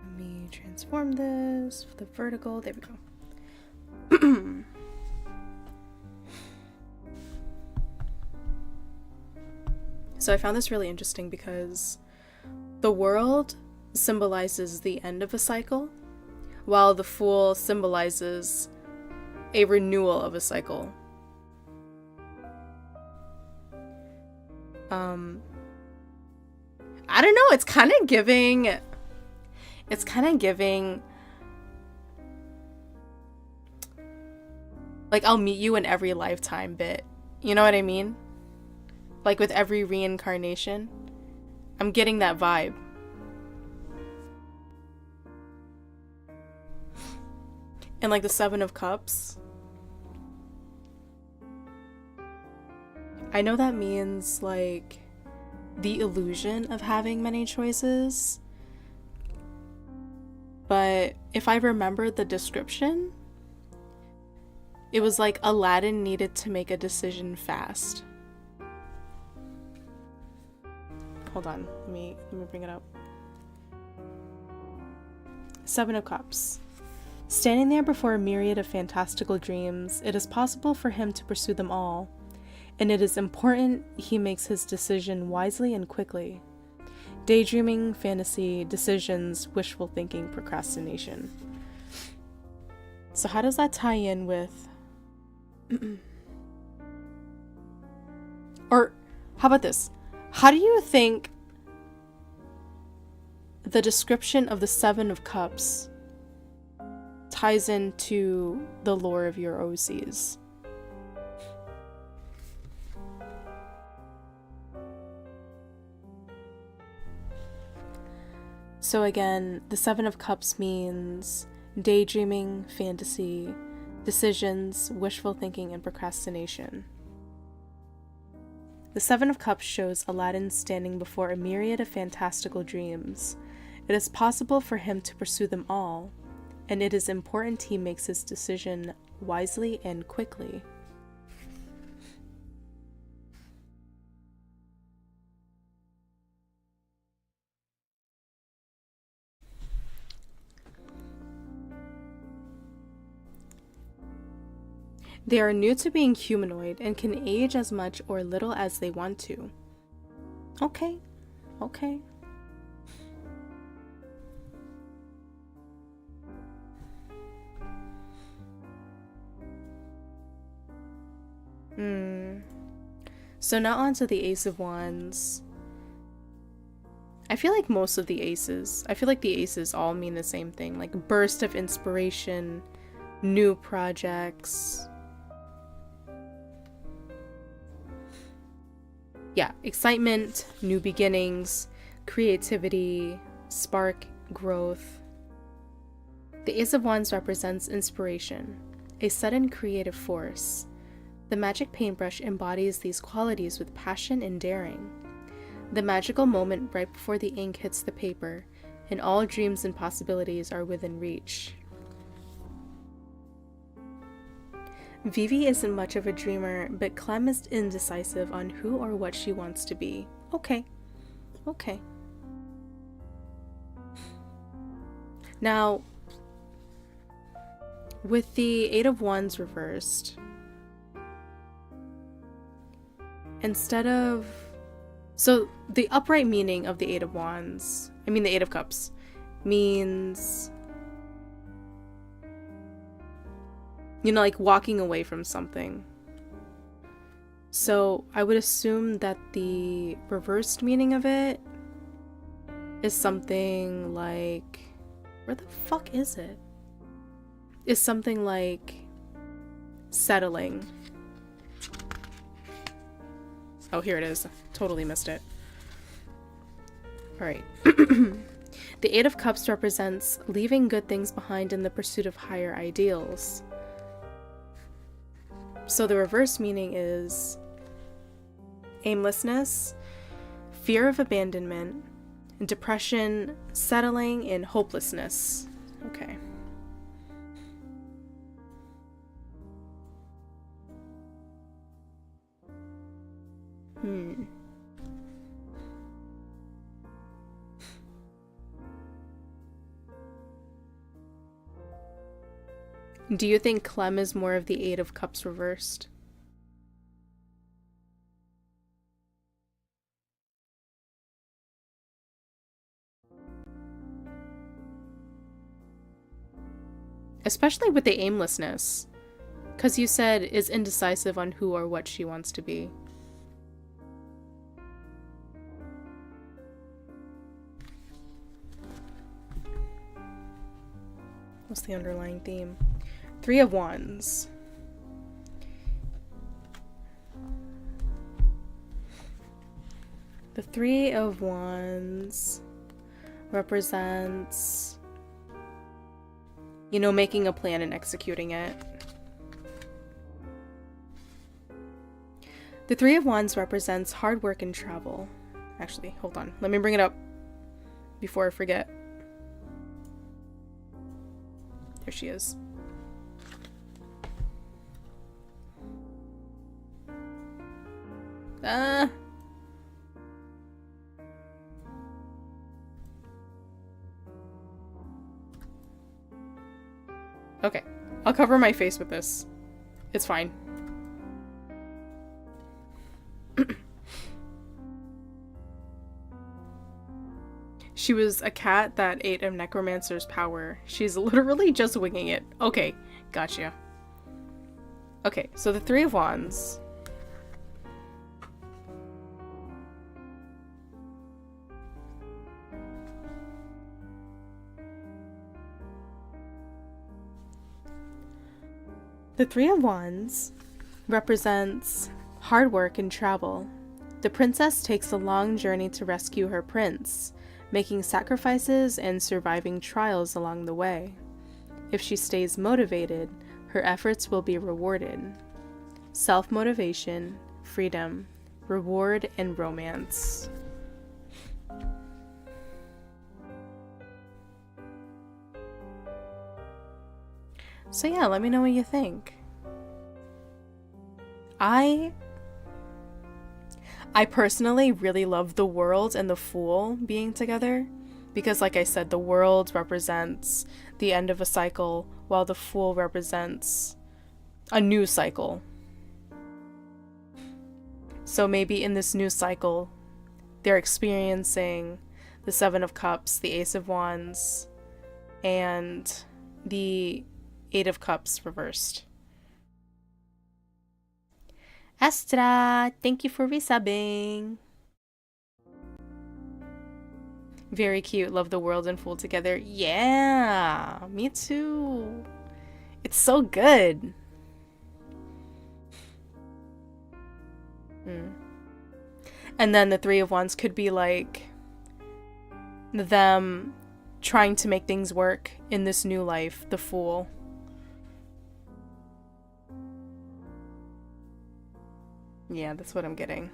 Let me transform this for the vertical. There we go. So I found this really interesting because the world symbolizes the end of a cycle, while the Fool symbolizes a renewal of a cycle. I don't know, it's kind of giving like I'll meet you in every lifetime bit. You know what I mean? Like with every reincarnation. I'm getting that vibe. And like the Seven of Cups. I know that means like the illusion of having many choices. But if I remember the description, it was like Aladdin needed to make a decision fast. Hold on, let me bring it up. Seven of Cups. Standing there before a myriad of fantastical dreams, it is possible for him to pursue them all, and it is important he makes his decision wisely and quickly. Daydreaming, fantasy, decisions, wishful thinking, procrastination. So how does that tie in with... Or how about this? How do you think the description of the Seven of Cups ties into the lore of your OCs? So again, the Seven of Cups means daydreaming, fantasy, decisions, wishful thinking, and procrastination. The Seven of Cups shows Aladdin standing before a myriad of fantastical dreams. It is possible for him to pursue them all, and it is important he makes his decision wisely and quickly. They are new to being humanoid and can age as much or little as they want to. Okay. Okay. So now on to the Ace of Wands. I feel like most of the aces, all mean the same thing. Like burst of inspiration, new projects. Yeah, excitement, new beginnings, creativity, spark, growth. The Ace of Wands represents inspiration, a sudden creative force. The magic paintbrush embodies these qualities with passion and daring. The magical moment right before the ink hits the paper, and all dreams and possibilities are within reach. Vivi isn't much of a dreamer, but Clem is indecisive on who or what she wants to be. Okay. Okay. Now, with the Eight of Wands reversed, instead of... So, the upright meaning of the Eight of Wands, the Eight of Cups, means... like walking away from something. So, I would assume that the reversed meaning of it is something like... Where the fuck is it? Is something like... settling. Oh, here it is. Totally missed it. Alright. The Eight of Cups represents leaving good things behind in the pursuit of higher ideals. So the reverse meaning is aimlessness, fear of abandonment, depression, settling, and hopelessness. Okay. Do you think Clem is more of the Eight of Cups reversed? Especially with the aimlessness. Because you said is indecisive on who or what she wants to be. What's the underlying theme? Three of Wands. The Three of Wands represents, making a plan and executing it. The Three of Wands represents hard work and travel. Actually, hold on. Let me bring it up before I forget. There she is. Okay. I'll cover my face with this. It's fine. She was a cat that ate a necromancer's power. She's literally just winging it. Okay, gotcha. Okay, so the Three of Wands. The Three of Wands represents hard work and travel. The princess takes a long journey to rescue her prince, making sacrifices and surviving trials along the way. If she stays motivated, her efforts will be rewarded. Self-motivation, freedom, reward, and romance. So yeah, let me know what you think. I personally really love the World and the Fool being together because, like I said, the World represents the end of a cycle while the Fool represents a new cycle. So maybe in this new cycle, they're experiencing the Seven of Cups, the Ace of Wands, and the Eight of Cups reversed. Astra, thank you for resubbing. Very cute. Love the world and Fool together. Yeah, me too. It's so good. And then the Three of Wands could be like them trying to make things work in this new life, the Fool. Yeah, that's what I'm getting.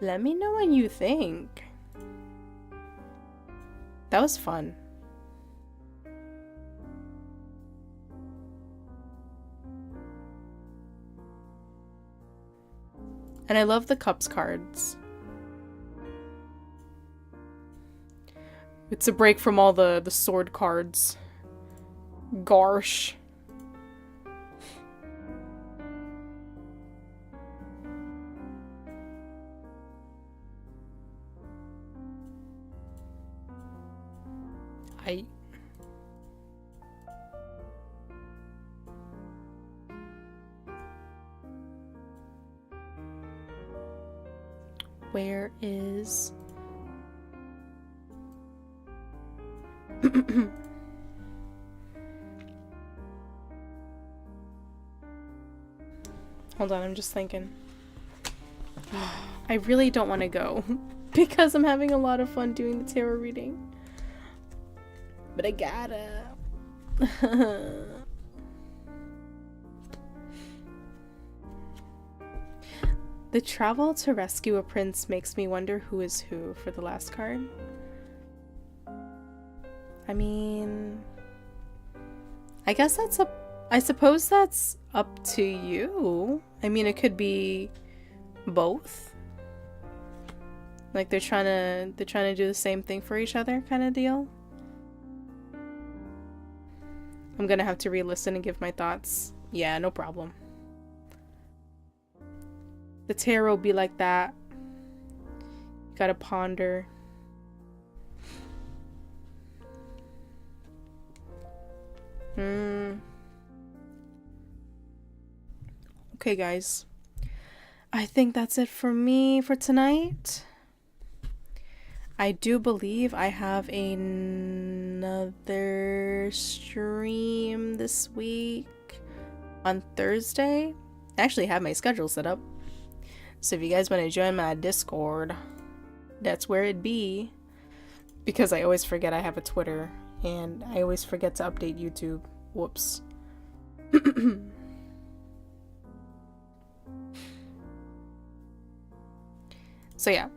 Let me know what you think. That was fun. And I love the Cups cards. It's a break from all the sword cards. Gosh. Where is... Hold on, I'm just thinking. I really don't want to go because I'm having a lot of fun doing the tarot reading. But I gotta. The travel to rescue a prince makes me wonder who is who for the last card. I mean, I guess that's I suppose that's up to you. I mean, it could be both. Like they're trying to do the same thing for each other kind of deal. I'm gonna have to re-listen and give my thoughts. Yeah, no problem. The tarot be like that. You gotta ponder. Okay, guys. I think that's it for me for tonight. I do believe I have another stream this week on Thursday. I actually have my schedule set up. So if you guys want to join my Discord, that's where it'd be. Because I always forget I have a Twitter. And I always forget to update YouTube. Whoops. So yeah.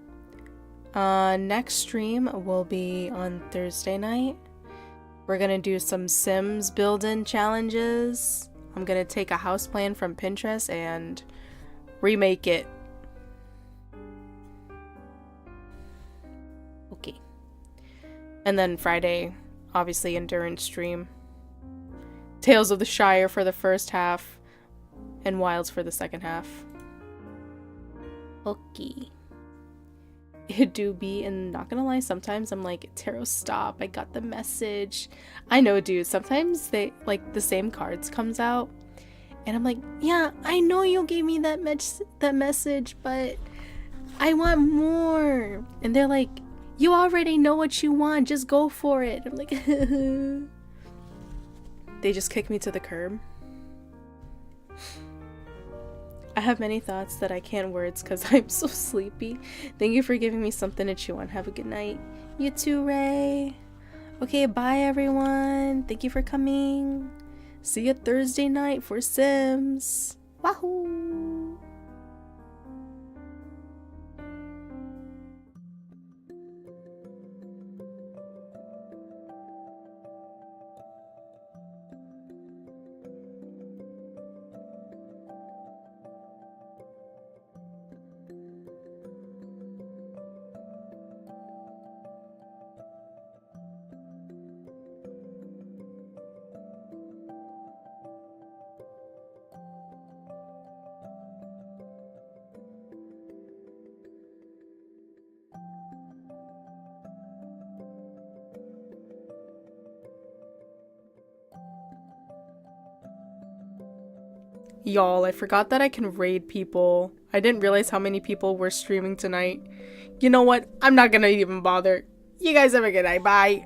Next stream will be on Thursday night. We're gonna do some Sims build-in challenges. I'm gonna take a house plan from Pinterest and remake it. Okay. And then Friday, obviously endurance stream. Tales of the Shire for the first half and Wilds for the second half. Okay. It do be, and not gonna lie, sometimes I'm like, tarot, stop, I got the message. I know, dude, sometimes they, like, the same cards comes out, and I'm like, yeah, I know you gave me that message, but I want more. And they're like, you already know what you want, just go for it. I'm like, they just kick me to the curb. I have many thoughts that I can't words because I'm so sleepy. Thank you for giving me something to chew on. Have a good night. You too, Ray. Okay, bye everyone. Thank you for coming. See you Thursday night for Sims. Wahoo! Y'all, I forgot that I can raid people. I didn't realize how many people were streaming tonight. You know what? I'm not gonna even bother. You guys have a good night. Bye.